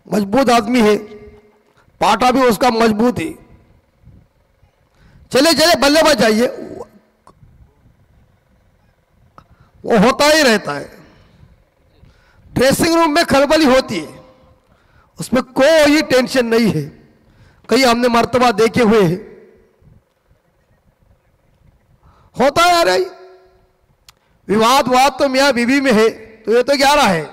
मजबूत आदमी है, पाटा भी उसका मजबूत है। चले चले बल्लेबाज चाहिए, वो होता ही रहता है। ड्रेसिंग रूम में खलबली होती है, उसमें कोई टेंशन नहीं है। कई हमने मर्तबा देखे हुए हैं, होता है। अरे विवाद तो मियां बीवी में है, तो ये तो 11 है।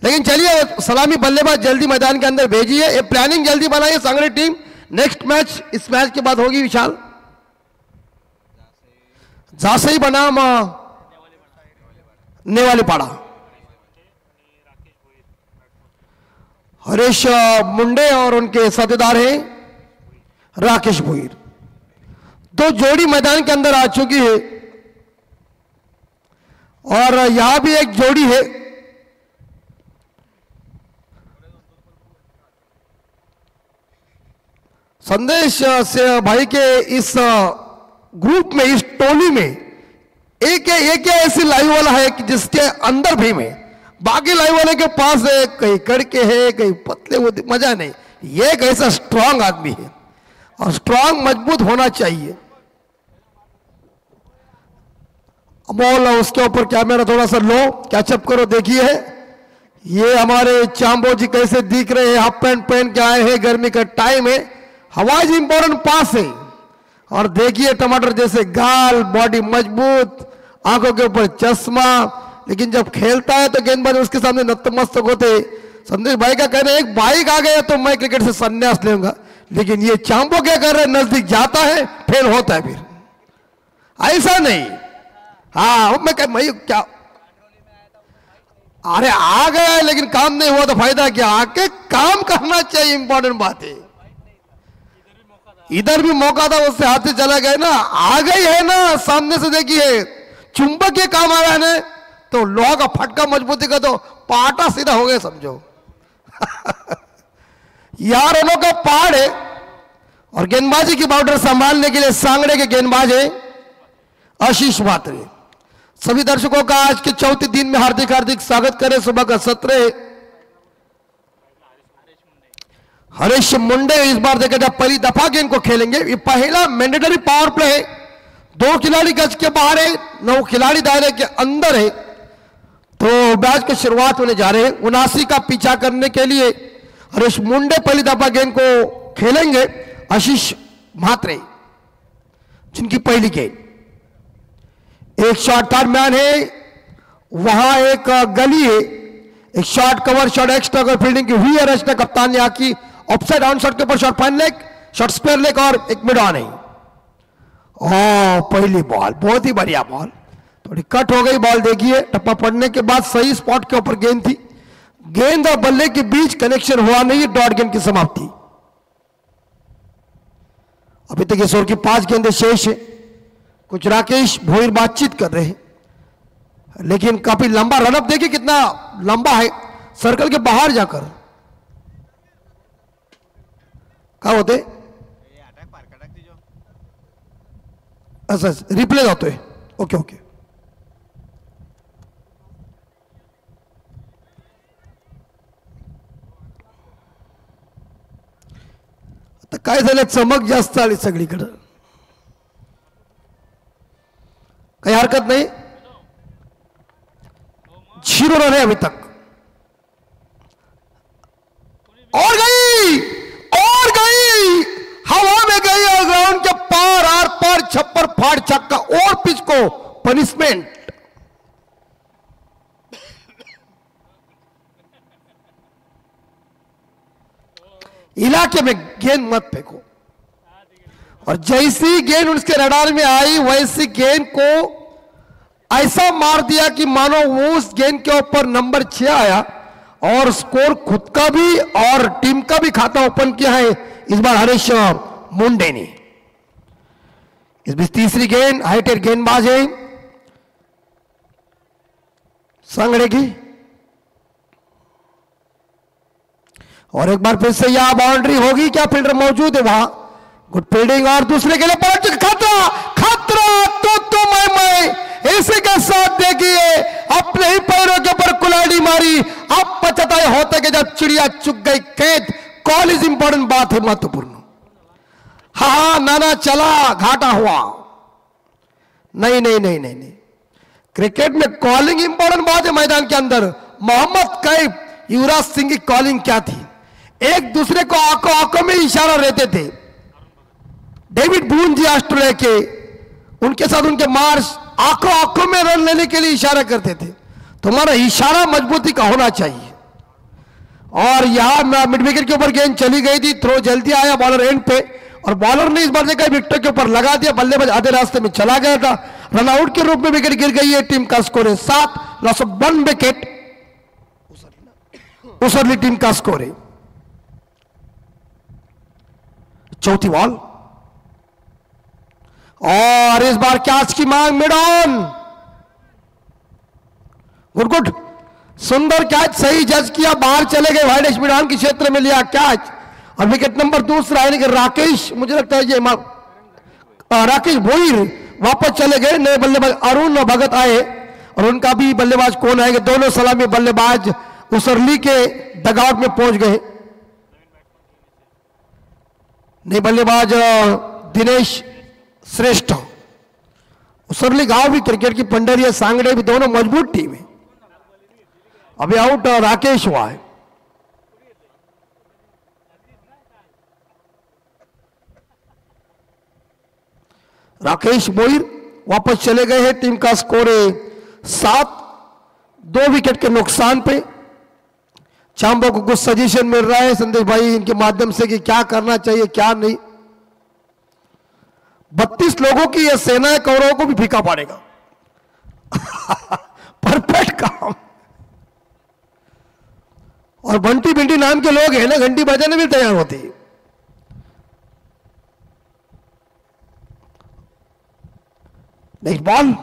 लेकिन चलिए सलामी बल्लेबाज जल्दी मैदान के अंदर भेजिए, ये प्लानिंग जल्दी बनाइए सांगड़ी टीम। नेक्स्ट मैच इस मैच के बाद होगी विशाल, जासई बनाम नेवाली पाड़ा। हरीश मुंडे और उनके साथीदार हैं राकेश भोईर। दो जोड़ी मैदान के अंदर आ चुकी है और यहां भी एक जोड़ी है। संदेश से भाई के इस ग्रुप में, इस टोली में एक ऐसी लाइव वाला है कि जिसके अंदर भी में, बाकी लाइव वाले के पास है कहीं कड़के है कहीं पतले होते, मजा नहीं। ये एक ऐसा स्ट्रांग आदमी है और स्ट्रांग मजबूत होना चाहिए। बॉल उसके ऊपर कैमरा थोड़ा सा लो, कैचअप करो। देखिए ये हमारे चांबो जी कैसे दिख रहे हैं, हाफ पैंट पहन के आए हैं, गर्मी का टाइम है, हवाज इंपॉर्टेंट पास है। और देखिए टमाटर जैसे गाल, बॉडी मजबूत, आंखों के ऊपर चश्मा, लेकिन जब खेलता है तो गेंदबाज उसके सामने नतमस्तक होते। संदेश भाई का कहना है एक बाइक आ गया तो मैं क्रिकेट से संन्यास लूंगा, लेकिन ये चांबो क्या कर रहे हैं, नजदीक जाता है फेल होता है, फिर ऐसा नहीं। हाँ मैं क्या, अरे आ गया है लेकिन काम नहीं हुआ तो फायदा क्या, आके काम करना चाहिए, इंपॉर्टेंट बात है। इधर भी मौका था, उससे हाथ से चला गया ना, आ गई है ना सामने से। देखिए चुंबक के काम आ रहा है ना, तो लोहा का फटका मजबूती का तो पाटा सीधा हो गया समझो। यार उन्हों का पहाड़ है। और गेंदबाजी की बाउंड्री संभालने के लिए सांगड़े के गेंदबाज है आशीष मात्रे। सभी दर्शकों का आज के चौथे दिन में हार्दिक हार्दिक स्वागत करें। सुबह का सत्र है। हरीश मुंडे इस बार देखा जाए पहली दफा गेंद को खेलेंगे। ये पहला मैंडेटरी पावर प्ले है, 2 खिलाड़ी गज के बाहर है, 9 खिलाड़ी दायरे के अंदर है। तो मैच की शुरुआत होने जा रहे हैं। 79 का पीछा करने के लिए हरीश मुंडे पहली दफा गेंद को खेलेंगे। आशीष म्हात्रे जिनकी पहली गेंद, एक शॉट थर्ड मैन है, वहां एक गली है, एक शॉट कवर शॉट एक्स्ट्रा अगर फील्डिंग की हुई है रचना कप्तान ने आकी। ऑफसाइड ऑन शॉट के ऊपर shot fine leg, shot square leg और एक मिड ऑन है। पहली बॉल बहुत ही बढ़िया बॉल, थोड़ी कट हो गई बॉल। देखिए टप्पा पड़ने के बाद सही स्पॉट के ऊपर गेंद थी, गेंद और बल्ले के बीच कनेक्शन हुआ नहीं, डॉट गेंद की समाप्ति। अभी तक इस ओवर की 5 गेंदें शेष है। कुछ राकेश भोईर बातचीत कर रहे हैं, लेकिन काफी लंबा रनअप देखिए कितना लंबा है, सर्कल के बाहर जाकर क्या होते। अच्छा रिप्ले जाते हैं, ओके ओके। आता काय झालं, चमक जास्त आली सगळीकडे, काही हरकत नहीं। 0 रन है अभी तक। और गई हवा में गई और ग्राउंड के पार आर पार छप्पर फाड़ छक्का और पिच को पनिशमेंट। इलाके में गेंद मत फेंको। और जैसी गेंद उसके रडार में आई वैसी गेंद को ऐसा मार दिया कि मानो वो उस गेंद के ऊपर नंबर 6 आया और स्कोर खुद का भी और टीम का भी खाता ओपन किया है इस बार हरीश मुंडे ने। इस बीच तीसरी गेंद हाइटेड गेंदबाज है सांगड़े की, और एक बार फिर से यह बाउंड्री होगी क्या? फील्डर मौजूद है वहां, गुड फील्डिंग और दूसरे के लिए पहुंच खतरा खतरा तो मैं इसी के साथ देखिए अपने ही पैरों के ऊपर कुल्हाड़ी मारी। अब पछताए होते कि जब चिड़िया चुग गई खेत। कॉल इज इंपॉर्टेंट, बात है महत्वपूर्ण। हाँ नाना चला घाटा हुआ। नहीं नहीं नहीं नहीं नहीं, क्रिकेट में कॉलिंग इंपॉर्टेंट बात है। मैदान के अंदर मोहम्मद कैफ, युवराज सिंह की कॉलिंग क्या थी? एक दूसरे को आंखों आंखों में इशारा रहते थे। डेविड बून जी ऑस्ट्रेलिया के, उनके साथ उनके मार्श आंखों आंखों में रन लेने के लिए इशारा करते थे। तुम्हारा इशारा मजबूती का होना चाहिए। और यहां मिड विकेट के ऊपर गेंद चली गई थी, थ्रो जल्दी आया बॉलर एंड पे, और बॉलर ने इस बार देखा विकेट के ऊपर लगा दिया। बल्लेबाज आधे रास्ते में चला गया था, रन आउट के रूप में विकेट गिर गई है। टीम का स्कोर है 7, लॉस ऑफ 1 विकेट उसरली टीम का स्कोर है। चौथी बॉल और इस बार कैच की मांग मिड ऑन। गुड गुड, सुंदर कैच, सही जज किया, बाहर चले गए। वाइड मिड ऑन के क्षेत्र में लिया कैच, और विकेट नंबर दूसरा है कि राकेश, मुझे लगता है ये राकेश भोईर वापस चले गए। नए बल्लेबाज अरुण भगत आए, और उनका भी बल्लेबाज कौन आएगा? दोनों सलामी बल्लेबाज उसरली के डगआउट में पहुंच गए। नए बल्लेबाज दिनेश श्रेष्ठ। उसरली गांव भी क्रिकेट की पंडरिया, सांगड़े भी दोनों मजबूत टीम है। अभी आउट राकेश हुआ है। राकेश बोईर वापस चले गए हैं। टीम का स्कोर है 7, 2 विकेट के नुकसान पे। चांबो को कुछ सजेशन मिल रहा है संदेश भाई इनके माध्यम से कि क्या करना चाहिए क्या नहीं। 32 लोगों की यह सेना है, कौरवों को भी फीका पड़ेगा। परफेक्ट काम। और बंटी बिंटी नाम के लोग हैं ना, घंटी बजाने भी तैयार होती है। नेक्स्ट बॉल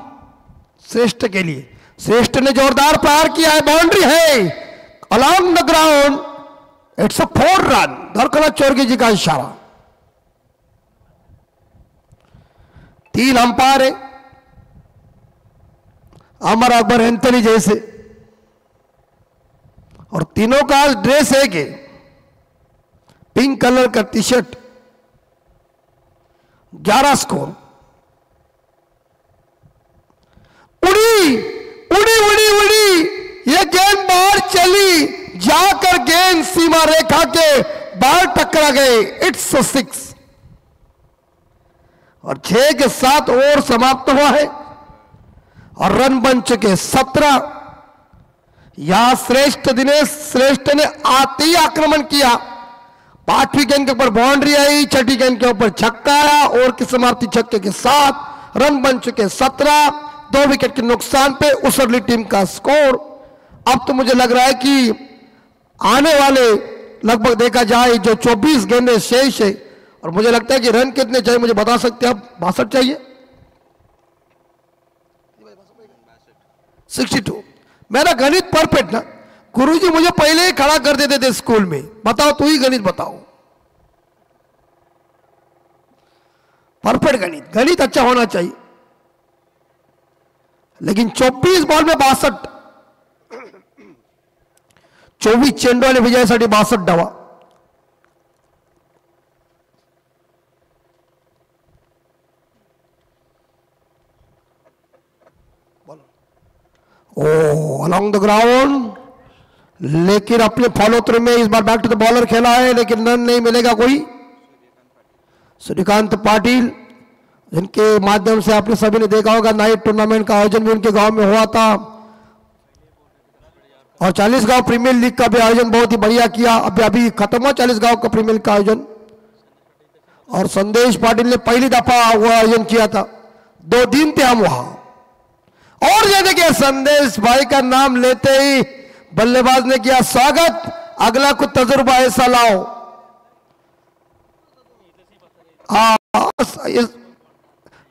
श्रेष्ठ के लिए, श्रेष्ठ ने जोरदार प्रहार किया है, बाउंड्री है along the ground, it's a 4 run. धरकला चौरगी जी का इशारा। 3 अंपायर है, अमर अकबर एंथनी जैसे, और तीनों का ड्रेस है कि पिंक कलर का टी शर्ट। 11 स्कोर। उड़ी उड़ी उड़ी उड़ी, ये गेंद बाहर चली, जाकर गेंद सीमा रेखा के बाहर टकरा गए। इट्स 6, और 6 के 7 ओवर समाप्त हुआ है, और रन बन चुके 17। यहां श्रेष्ठ, दिनेश श्रेष्ठ ने आते ही आक्रमण किया। 5वीं गेंद के ऊपर बाउंड्री आई, 6ठी गेंद के ऊपर छक्का आया, और की समाप्ति छक्के के साथ। रन बन चुके 17, 2 विकेट के नुकसान पे उसरली टीम का स्कोर। अब तो मुझे लग रहा है कि आने वाले लगभग देखा जाए जो 24 गेंदें शेष है, और मुझे लगता है कि रन कितने चाहिए मुझे बता सकते हैं आप? 62 चाहिए, 62। मेरा गणित परफेक्ट ना, गुरुजी मुझे पहले ही खड़ा कर देते थे स्कूल में। बताओ तू ही गणित बताओ, परफेक्ट गणित, गणित अच्छा होना चाहिए। लेकिन 24 बॉल में 62, 24 चेंडू आणि विजयासाठी 62 धावा। ओ अलॉन्ग द ग्राउंड, लेकिन अपने फॉलो थ्रू में इस बार बैक टू द बॉलर खेला है, लेकिन रन नहीं मिलेगा कोई। सूर्यकांत पाटिल, जिनके माध्यम से आपने सभी ने देखा होगा नाइट टूर्नामेंट का आयोजन भी उनके गांव में हुआ था, और 40 गांव प्रीमियर लीग का भी आयोजन बहुत ही बढ़िया किया। अभी खत्म हुआ 40 गांव का प्रीमियर लीग का आयोजन, और संदेश पाटिल ने पहली दफा वो आयोजन किया था। 2 दिन थे हम वहां, और ये देखिए संदेश भाई का नाम लेते ही बल्लेबाज ने किया स्वागत, अगला कुछ तजुर्बा ऐसा लाओ।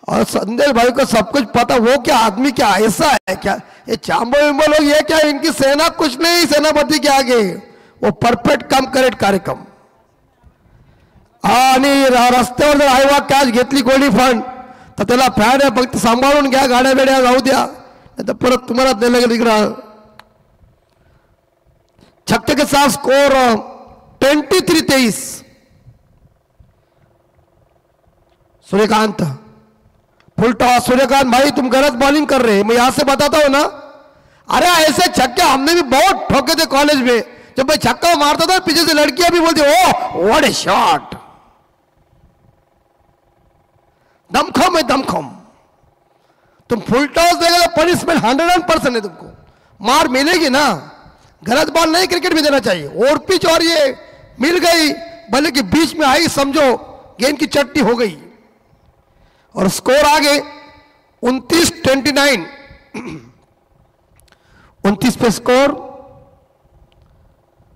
और संदेश भाई को सब कुछ पता, वो क्या आदमी क्या ऐसा है क्या, ये चांबो विम्बो लोग ये क्या, इनकी सेना कुछ नहीं सेनापति के आगे, वो परफेक्ट काम करेक्ट कार्यक्रम। आणि रस्त्यावर जर आईवा कॅच घेतली कोणी पण तर त्याला फॅन आहे, फक्त सांभाळून घ्या, गाड्या बेड्या जाऊ द्या, नाही तर परत तुम्हाला दिलं गेलं इकडं। छक्के के साथ स्कोर 23-23। सूर्यकांत फुल टॉस, सूर्यकांत भाई तुम गलत बॉलिंग कर रहे हैं, मैं यहां से बताता हूं ना। अरे ऐसे छक्के हमने भी बहुत ठोके थे कॉलेज में, जब मैं छक्का मारता था पीछे से लड़कियां भी बोलती ओ व्हाट ए शॉट, दमखम है दमखम। तुम फुल टॉस देगा तो पनिशमेंट 100% है, तुमको मार मिलेगी ना। गलत बॉल नहीं क्रिकेट में देना चाहिए। और पिच और ये मिल गई, भले कि बीच में आई, समझो गेंद की चट्टी हो गई और स्कोर आगे 29-29। 29 पे स्कोर।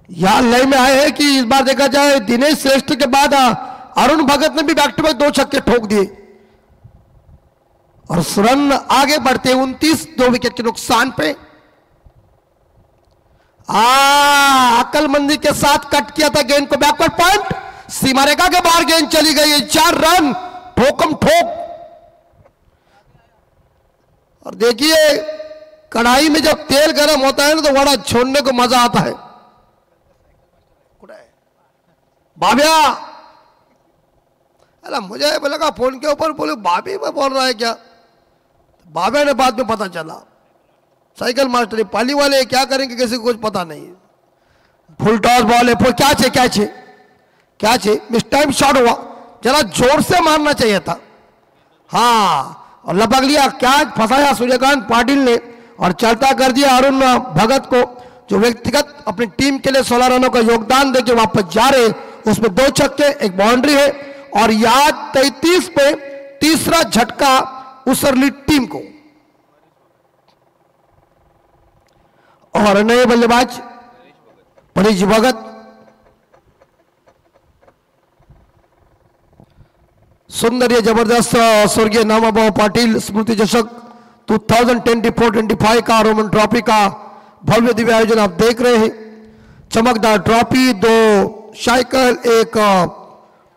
यहां लय में आए हैं कि इस बार देखा जाए दिनेश श्रेष्ठ के बाद अरुण भगत ने भी बैक टू बैक 2 छक्के ठोक दिए और रन आगे बढ़ते 29, 2 विकेट के नुकसान पे। अकलमंदी के साथ कट किया था गेंद को, बैकवर्ड पॉइंट, सीमा रेखा के बाहर गेंद चली गई, 4 रन ठोकम ठोक। और देखिए कढ़ाई में जब तेल गर्म होता है ना तो वड़ा छोड़ने को मजा आता है। बाबिया, अरे मुझे लगा फोन के ऊपर बोले बाबी में बोल रहा है क्या, बाबिया ने बाद में पता चला साइकिल मास्टर पाली वाले क्या करेंगे किसी को कुछ पता नहीं। फुल टॉस बॉल है, फुल क्या छे मिस टाइम शॉट हुआ, जरा जोर से मारना चाहिए था। हाँ, और लपक लिया, क्या फंसाया सूर्यकांत पाटिल ने और चलता कर दिया अरुण भगत को, जो व्यक्तिगत अपनी टीम के लिए 16 रनों का योगदान देकर वापस जा रहे। उसमें 2 छक्के, 1 बाउंड्री है और याद 33 पे तीसरा झटका उस अर्ली टीम को। और नए बल्लेबाज परेश भगत, सुंदर ये जबरदस्त स्वर्गीय नामाभाऊ पाटिल स्मृति चषक 2024-25 का रोमन ट्रॉफी का भव्य दिव्य आयोजन आप देख रहे हैं। चमकदार trophy, 2 cycle, 1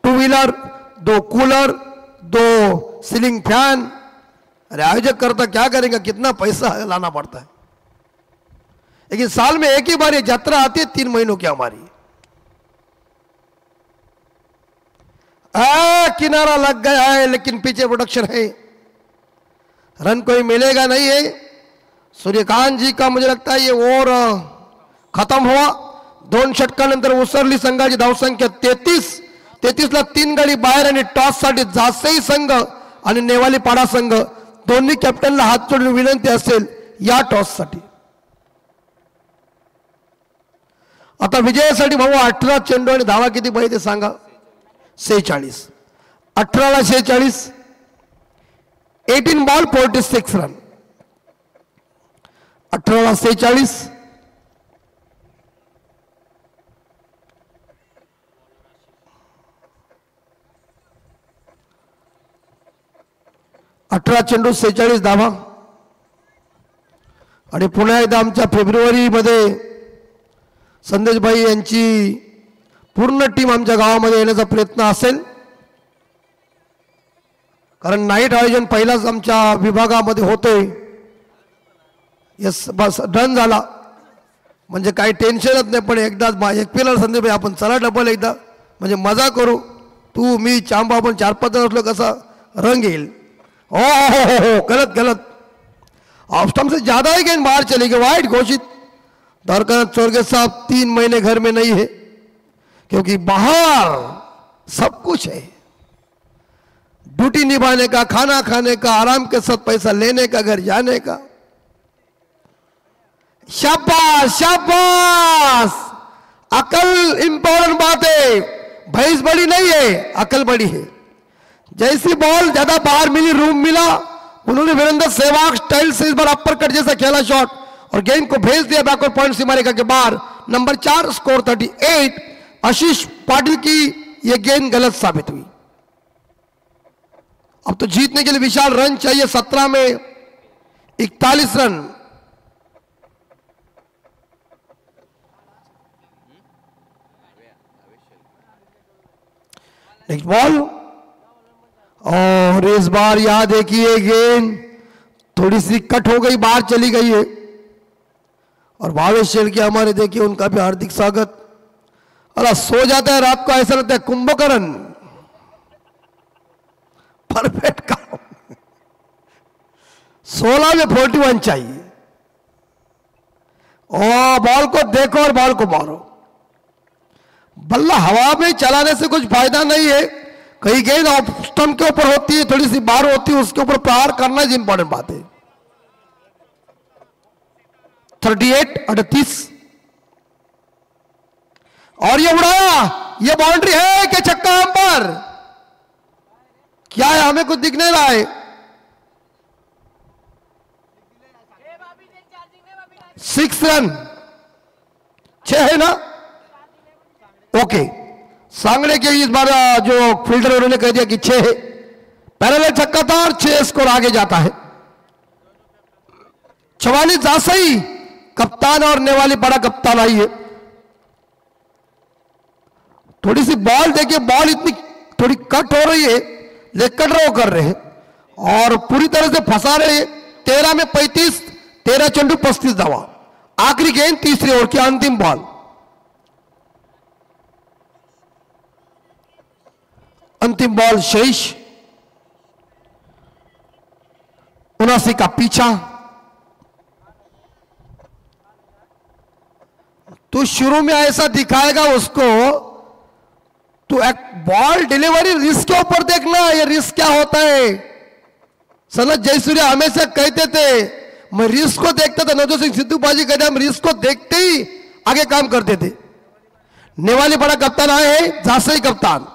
2 wheeler, 2 cooler, 2 ceiling fan. अरे आयोजक करता क्या करेंगे, कितना पैसा लाना पड़ता है। लेकिन साल में एक ही बार ये यात्रा आती है 3 महीनों की हमारी। किनारा लग गया है लेकिन पीछे प्रोडक्शन है, रन कोई मिलेगा नहीं है। सूर्यकांत जी का मुझे लगता है ये ओव्हर खत्म हुआ। 2 षटकानंतर उसरली संघाची धावसंख्या 33 ला 3 गडी बाहेर आणि टॉस साठी जासई संघ आणि नेवाली पाडा संघ दोन्ही कॅप्टनला हात जोडून विनंती असेल या टॉस साठी। आता विजयासाठी भाऊ 18 चेंडू आणि धावा किती पाहिजे ते सांगा। 46, 18 ला 46, 18 बॉल 46 रन, 18 ला 46, 18 चेंडू 46 धावा। आणि पुन्हा एकदा आमच्या फेब्रुवारी मध्ये संदेश भाई यांची पूर्ण टीम आमच्या गावामध्ये येण्याचा प्रयत्न असेल, कारण नाईट आयोजन पहिलाच आमच्या विभागामध्ये होतोय। यस, बस डन झाला म्हणजे काही टेन्शनच नाही। पण एकदाच एकपेला संदेश भाई आपण चला डबल एकदा म्हणजे मजा करू, तू मी चांबा आपण 4-5 जण असलो कसा रंग येईल। हो, गलत ऑफ स्टंप से ज्यादा ही गेंद बाहर चली गई, वाइड घोषित। द्वारकानाथ चोरगे साहब 3 महीने घर में नहीं है क्योंकि बाहर सब कुछ है, ड्यूटी निभाने का, खाना खाने का, आराम के साथ पैसा लेने का, घर जाने का। शाबाश शाबाश, अकल इंपॉर्टेंट बात है, भैंस बड़ी नहीं है, अकल बड़ी है। जैसी बॉल ज्यादा बाहर मिली, रूम मिला, उन्होंने वीरेंद्र सहवाग स्टाइल से इस बार अपर कट जैसा खेला शॉट और गेंद को भेज दिया बैकवर्ड पॉइंट सीमा रेखा के बाहर। Number 4 score 38। आशीष पाटिल की यह गेंद गलत साबित हुई। अब तो जीतने के लिए विशाल रन चाहिए। 17 में 41 रन। नेक्स्ट बॉल, और इस बार यहां देखिए गेंद थोड़ी सी कट हो गई, बाहर चली गई है। और भावेश शेर के हमारे देखिए उनका भी हार्दिक स्वागत। अरे सो जाता है रात को, ऐसा लगता है कुंभकर्ण। परफेक्ट काम। 16 में 41 चाहिए। और बॉल को देखो और बॉल को मारो। बल्ला हवा में चलाने से कुछ फायदा नहीं है। कई गेंद ऑफ स्टंप के ऊपर होती है, थोड़ी सी बाहर होती है, उसके ऊपर प्रहार करना ही इंपॉर्टेंट बात है। 38-38। और ये उड़ाया, ये बाउंड्री है कि छक्का अंपायर? क्या है, हमें कुछ दिख नहीं रहा है। 6 रन, 6 है ना? ओके, सांगड़े के इस बार जो फील्डर उन्होंने कह दिया कि 6 है। पैरेलल छक्का था और 6 स्कोर आगे जाता है। 44 जासई कप्तान और नेवाली बड़ा कप्तान आई है। थोड़ी सी बॉल देखिए, बॉल इतनी थोड़ी कट हो रही है, लेकिन ड्रॉ कर रहे हैं और पूरी तरह से फंसा रहे हैं। 13 में 35, 13 चंडू 35 धावा। आखिरी गेंद तीसरी ओवर की अंतिम बॉल। अंतिम बॉल शेष 79 का पीछा। तो शुरू में ऐसा दिखाएगा उसको, तो एक बॉल डिलीवरी रिस्क के ऊपर देखना, ये रिस्क क्या होता है। सनत जयसूर्या हमेशा कहते थे, मैं रिस्क को देखता था। नवजोत सिंह सिद्धू बाजी कहते हम रिस्क को देखते ही आगे काम करते थे। नेवाली बड़ा कप्तान आए हैं, झासई कप्तान।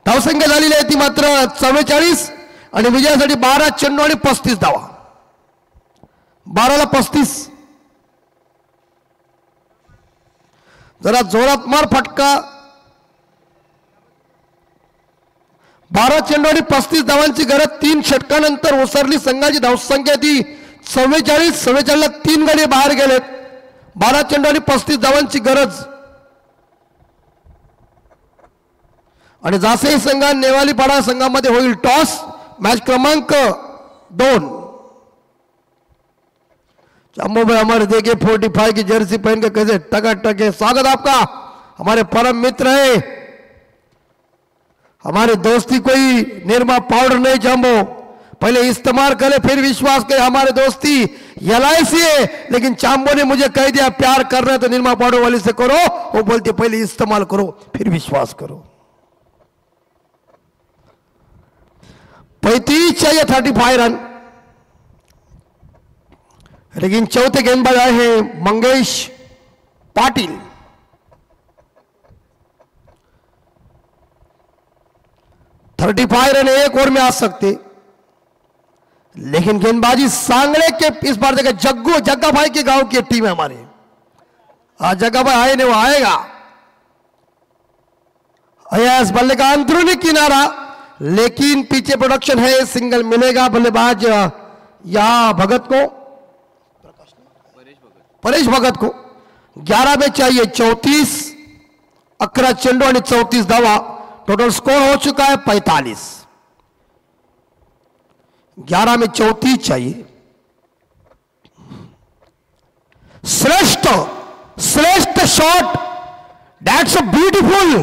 धावसंख्या झालेली आहे ती मात्र 44 आणि विजयासाठी 12 चेंडू आणि 35 धावा। 12ला 35। जरा जोरात मार फटका। 12 चेंडू आणि 35 धावांची गरज 3 षटकानंतर ओसरली। संघाची धावसंख्या ती 44। 44ला 3 गडी बाहेर गेलेत। 12 चेंडू आणि 35 धावांची गरज। आणि जासई संघ नेवाली पाडा संघामध्ये होईल टॉस। मैच क्रमांक 2। चंबो भाई हमारे देखिए 45 की जर्सी पहन के कैसे टकाटक है। स्वागत आपका, हमारे परम मित्र है। हमारी दोस्ती कोई निरमा पाउडर नहीं चंबो, पहले इस्तेमाल करे फिर विश्वास करे। हमारे दोस्ती LIC है, लेकिन चांबो ने मुझे कह दिया प्यार कर रहे तो निरमा पाउडर वाली से करो। वो बोलती पहले इस्तेमाल करो फिर विश्वास करो। 35 चाहिए 35 रन। लेकिन चौथे गेंदबाज आए हैं मंगेश पाटिल। थर्टी 35 रन एक ओवर में आ सकते, लेकिन गेंदबाजी सांगड़े के इस बार देखा जग्गा भाई के गांव की टीम है हमारी। आज जग्गा भाई आए नहीं, वो आएगा। अयास बल्ले का अंदरूनी किनारा, लेकिन पीछे प्रोडक्शन है, सिंगल मिलेगा। बल्लेबाज यहां भगत को, परेश भगत को 11 में चाहिए 34। 11 चेंडू आणि 34 धावा। टोटल स्कोर हो चुका है 45। 11 में 34 चाहिए। श्रेष्ठ shot, that's a beautiful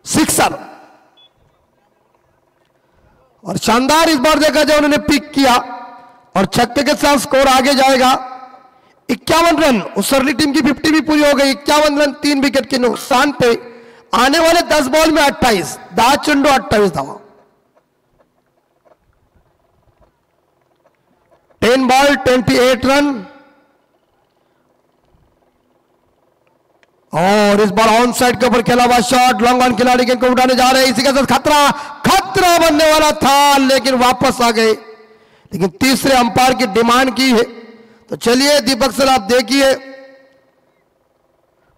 sixer. और शानदार इस बार देखा जाए उन्होंने पिक किया और छक्के के साथ स्कोर आगे जाएगा। 51 रन। उसरली टीम की 50 भी पूरी हो गई। 51 रन 3 विकेट के नुकसान पे। आने वाले 10 बॉल में 28, 10 चेंडू 28 धावा। 10 बॉल 28 रन। और इस बार ऑन साइड के ऊपर खेला हुआ शॉट, लॉन्ग ऑन खिलाड़ी गेंद को उठाने जा रहे हैं। इसी के साथ खतरा बनने वाला था, लेकिन वापस आ गए। लेकिन तीसरे अंपायर की डिमांड की है तो चलिए दीपक सर, आप देखिए,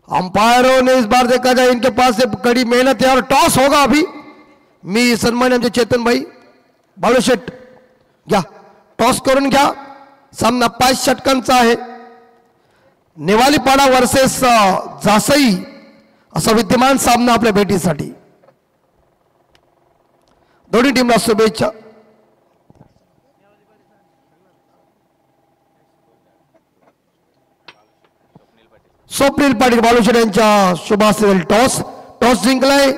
अंपायरों ने इस बार देखा जाए इनके पास से कड़ी मेहनत है और टॉस होगा अभी। मी सन्मान्य आमचे चेतन भाई बाळूशेट घ्या, टॉस करून घ्या। सामना 5 षटकांचा आहे। नेवालीपाडा वर्सेस जासई असा विद्यमान सामना आपल्या भेटीसाठी। दोन्ही टीमला शुभेच्छा। स्वप्नील पाटील बालुशेठ यांच्या शुभासेल टॉस जिंकलाय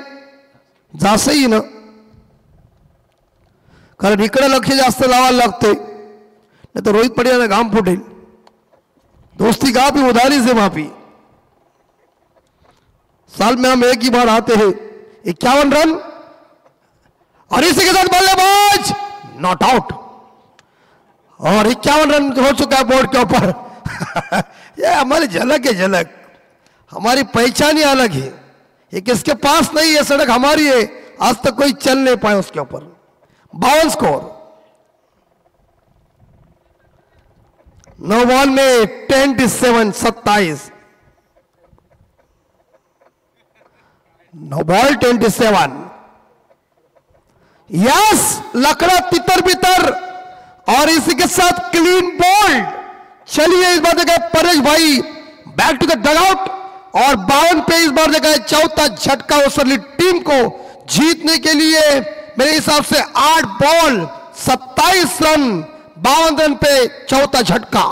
जासईनं, कारण इकडे लक्ष जास्त लावायला लागते, नहीं तो रोहित पटेल घाम फुटेल। दोस्ती का भी उधारी से माफी। साल में हम एक ही बार आते हैं। 51 रन और इसी के साथ बल्लेबाज नॉट आउट और 51 रन हो चुका है बोर्ड के ऊपर। ये हमारी झलक है, झलक हमारी पहचान ही अलग है। ये किसके पास नहीं है, सड़क हमारी है, आज तक कोई चल नहीं पाए उसके ऊपर। 52 स्कोर। 9 बॉल में 27। 9 बॉल 27। यस, लकड़ा तितर बितर और इसी के साथ क्लीन बोल्ड। चलिए इस बार देखा परेश भाई बैक टू द डगआउट और 52 पे इस बार देखा चौथा झटका उसरली टीम को जीतने के लिए। मेरे हिसाब से 8 बॉल 27 रन, 52 रन पे चौथा झटका।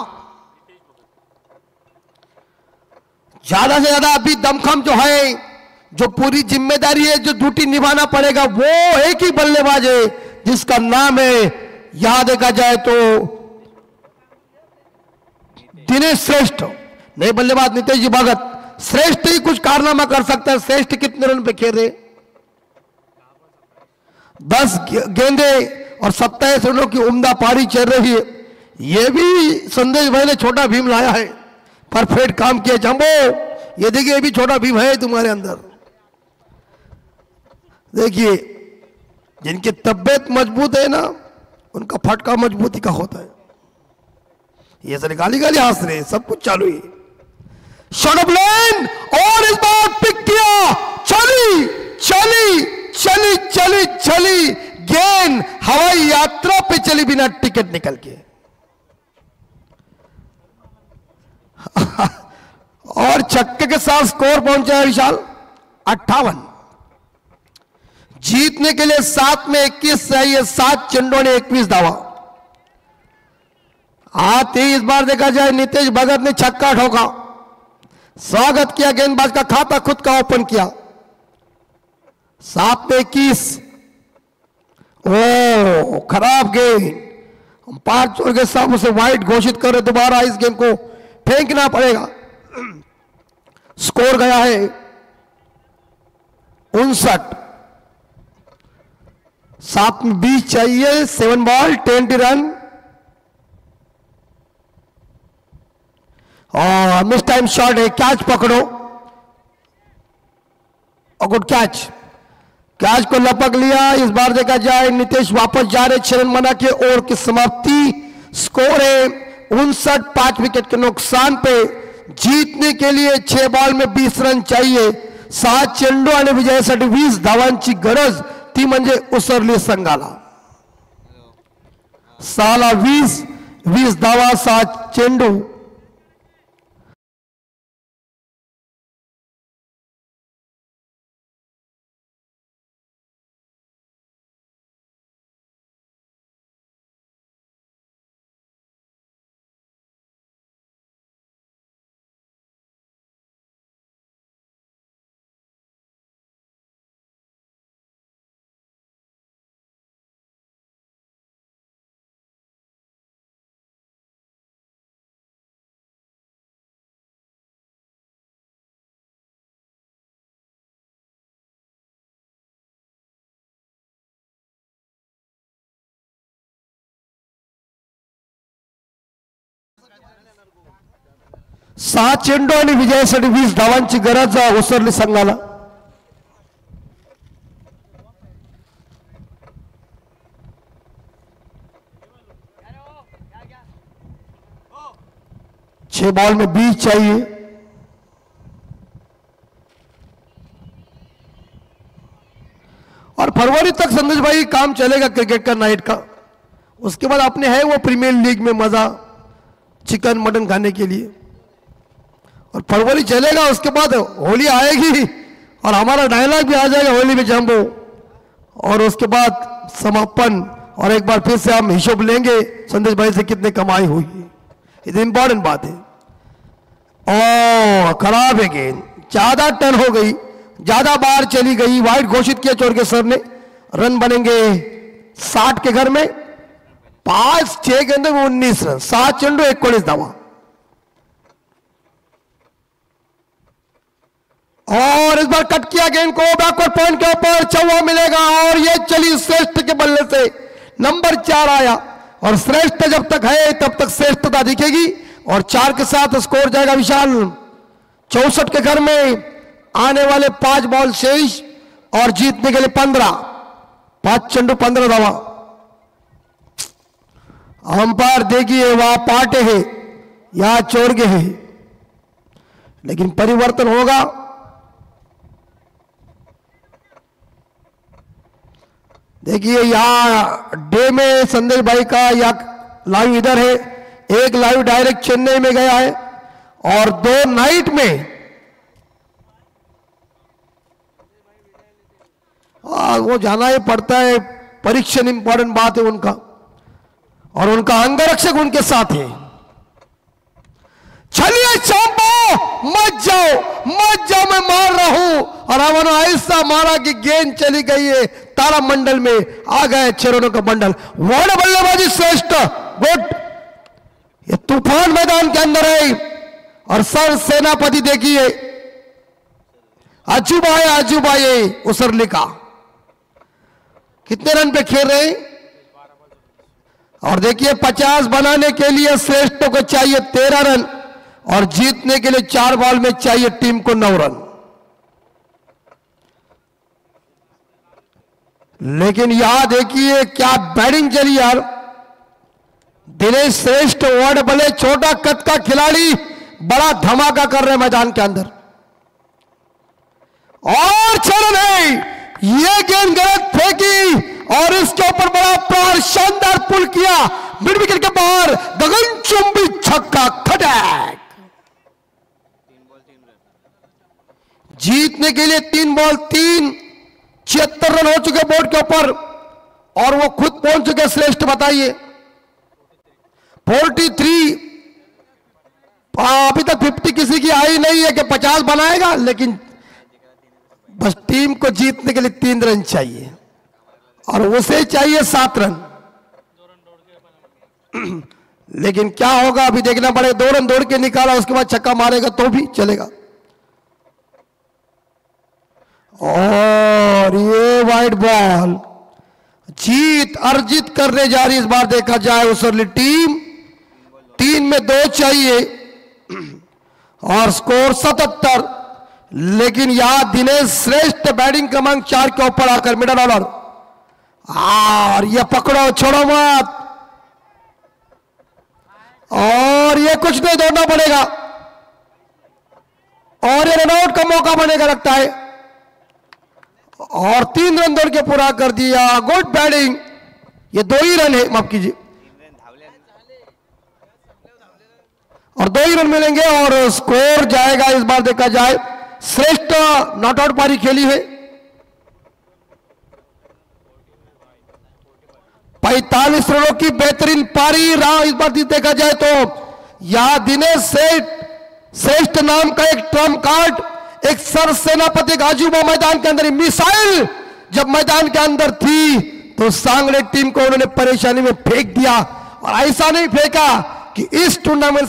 ज्यादा से ज्यादा अभी दमखम जो है, जो पूरी जिम्मेदारी है, जो ड्यूटी निभाना पड़ेगा, वो एक ही बल्लेबाज है जिसका नाम है, यहां देखा जाए तो दिनेश श्रेष्ठ। नए बल्लेबाज नितेश जी भगत। श्रेष्ठ ही कुछ कारनामा कर सकता है। श्रेष्ठ कितने रन पे खेले? 10 गेंदे और 27 रनों की उम्दा पारी चल रही है। यह भी संदेश भाई ने छोटा भीम लाया है, परफेक्ट काम किया। जंबो ये देखिए, भी छोटा भीम है तुम्हारे अंदर। देखिए, जिनकी तबियत मजबूत है ना, उनका फटका मजबूती का होता है। ये सारे गाली गाली हंस रहे, सब कुछ चालू है। शॉट ऑफ लेन और इस बार पिक किया। चली चली चली चली चली गेंद हवाई यात्रा पे चली बिना टिकट निकल के। और छक्के के साथ स्कोर पहुंचा है विशाल 58। जीतने के लिए 7 में 21 चाहिए। 7 चंडों ने 21 धावा। आते ही इस बार देखा जाए नितेश भगत ने छक्का ठोका, स्वागत किया, गेंदबाज का खाता खुद का ओपन किया। 7 में 21। ओ खराब गेंद, अंपायर चोर के सामने से वाइड घोषित करे। दोबारा इस गेंद को फेंकना पड़ेगा। स्कोर गया है 59। 7 में 20 चाहिए। 7 बॉल 20 रन और मिस टाइम शॉट है। कैच पकड़ो और गुड कैच। कैच को लपक लिया। इस बार देखा जाए नितेश वापस जा रहे 6 रन बना के ओवर की समाप्ति। स्कोर है 59। 5 विकेट के नुकसान पे जीतने के लिए 6 बॉल में 20 रन चाहिए। 7 चेंडू आणि विजयासाठी 20 धावांची गरज, ती म्हणजे उसरली संघाला। 20 धावा 7 चेंडू। सहा चेंडू आणि विजयासाठी 20 धावांची गरज उसरली संघाला। 6 बॉल में 20 चाहिए। और फरवरी तक संदेश भाई काम चलेगा क्रिकेट का, नाइट का। उसके बाद अपने है वो प्रीमियर लीग में मजा चिकन मटन खाने के लिए, और फरवरी चलेगा। उसके बाद होली आएगी और हमारा डायलॉग भी आ जाएगा होली में जंबो, और उसके बाद समापन। और एक बार फिर से हम हिसाब लेंगे संदेश भाई से कितने कमाई हुई। ये इंपॉर्टेंट बात है। ओ खराब है गेंद, ज्यादा टर्न हो गई, ज्यादा बार चली गई, वाइड घोषित किया चोरकेश्वर ने। रन बनेंगे 60 के घर में। 5-6 गेंदों में 19 रन, 7 चेंडू 19 धावा। और इस बार कट किया गेंद को बैकवर्ड पॉइंट के ऊपर, चौवा मिलेगा। और ये चली श्रेष्ठ के बल्ले से, नंबर 4 आया। और श्रेष्ठ जब तक है तब तक श्रेष्ठता दिखेगी। और 4 के साथ स्कोर जाएगा विशाल 64 के घर में। आने वाले 5 बॉल शेष और जीतने के लिए 15, 5 चेंडू 15 धावा। अंपायर देखिए वहां पाटे है, यहां चोरगे है, लेकिन परिवर्तन होगा। देखिए यहां डे में संदेश भाई का या लाइव इधर है, एक लाइव डायरेक्ट चेन्नई में गया है, और 2 नाइट में वो जाना ही पड़ता है। परीक्षण इंपॉर्टेंट बात है उनका, और उनका अंगरक्षक उनके साथ है। चलिए चांपो, मत जाओ, मैं मार रहा हूं। और हमने ऐसा मारा कि गेंद चली गई है तारा मंडल में, आ गए 6 रनों का बंडल। वर्ण बल्लेबाजी श्रेष्ठ, गुड। ये तूफान मैदान के अंदर है। और सर सेनापति देखिए, अजूबा ये उसरली का कितने रन पे खेल रहे हैं। और देखिए 50 बनाने के लिए श्रेष्ठ को चाहिए 13 रन, और जीतने के लिए 4 बॉल में चाहिए टीम को 9 रन। लेकिन यहां देखिए क्या बैटिंग चली यार। दिनेश श्रेष्ठ वर्ड भले छोटा कद का खिलाड़ी, बड़ा धमाका कर रहे मैदान के अंदर। और चरण है, ये गेंद गलत फेंकी और इसके ऊपर बड़ा प्रहार, शानदार पुल किया मिड विकेट के बाहर, गगनचुंबी छक्का, खटैक। जीतने के लिए 3 बॉल 3, 76 रन हो चुके बोर्ड के ऊपर, और वो खुद पहुंच चुके श्रेष्ठ। बताइए 43, अभी तक 50 किसी की आई नहीं है कि 50 बनाएगा, लेकिन बस टीम को जीतने के लिए 3 रन चाहिए, और उसे चाहिए 7 रन। लेकिन क्या होगा अभी देखना पड़ेगा। 2 रन दौड़ के निकाला, उसके बाद छक्का मारेगा तो भी चलेगा। और ये वाइड बॉल, जीत अर्जित करने जा रही इस बार देखा जाए उसरली टीम। 3 में 2 चाहिए और स्कोर 77। लेकिन यहां दिनेश श्रेष्ठ बैटिंग क्रमांक 4 के ऊपर आकर मिडल ऑर्डर, और ये पकड़ो छोड़ो मत, और ये कुछ नहीं, दौड़ना पड़ेगा, और ये रनआउट का मौका बनेगा लगता है। और 3 रन दौड़ के पूरा कर दिया, गुड बैटिंग। ये 2 ही रन है, माफ कीजिए, और 2 ही रन मिलेंगे और स्कोर जाएगा इस बार देखा जाए। श्रेष्ठ नॉट आउट पारी खेली है, 45 रनों की बेहतरीन पारी रहा इस बार देखा जाए तो। यहां दिनेश श्रेष्ठ नाम का एक ट्रम्प कार्ड, एक सर सेनापति आजूबा मैदान के अंदर मिसाइल जब मैदान के अंदर थी तो सांगड़े टीम को उन्होंने परेशानी में फेंक दिया, और ऐसा नहीं फेंका कि इस टूर्नामेंट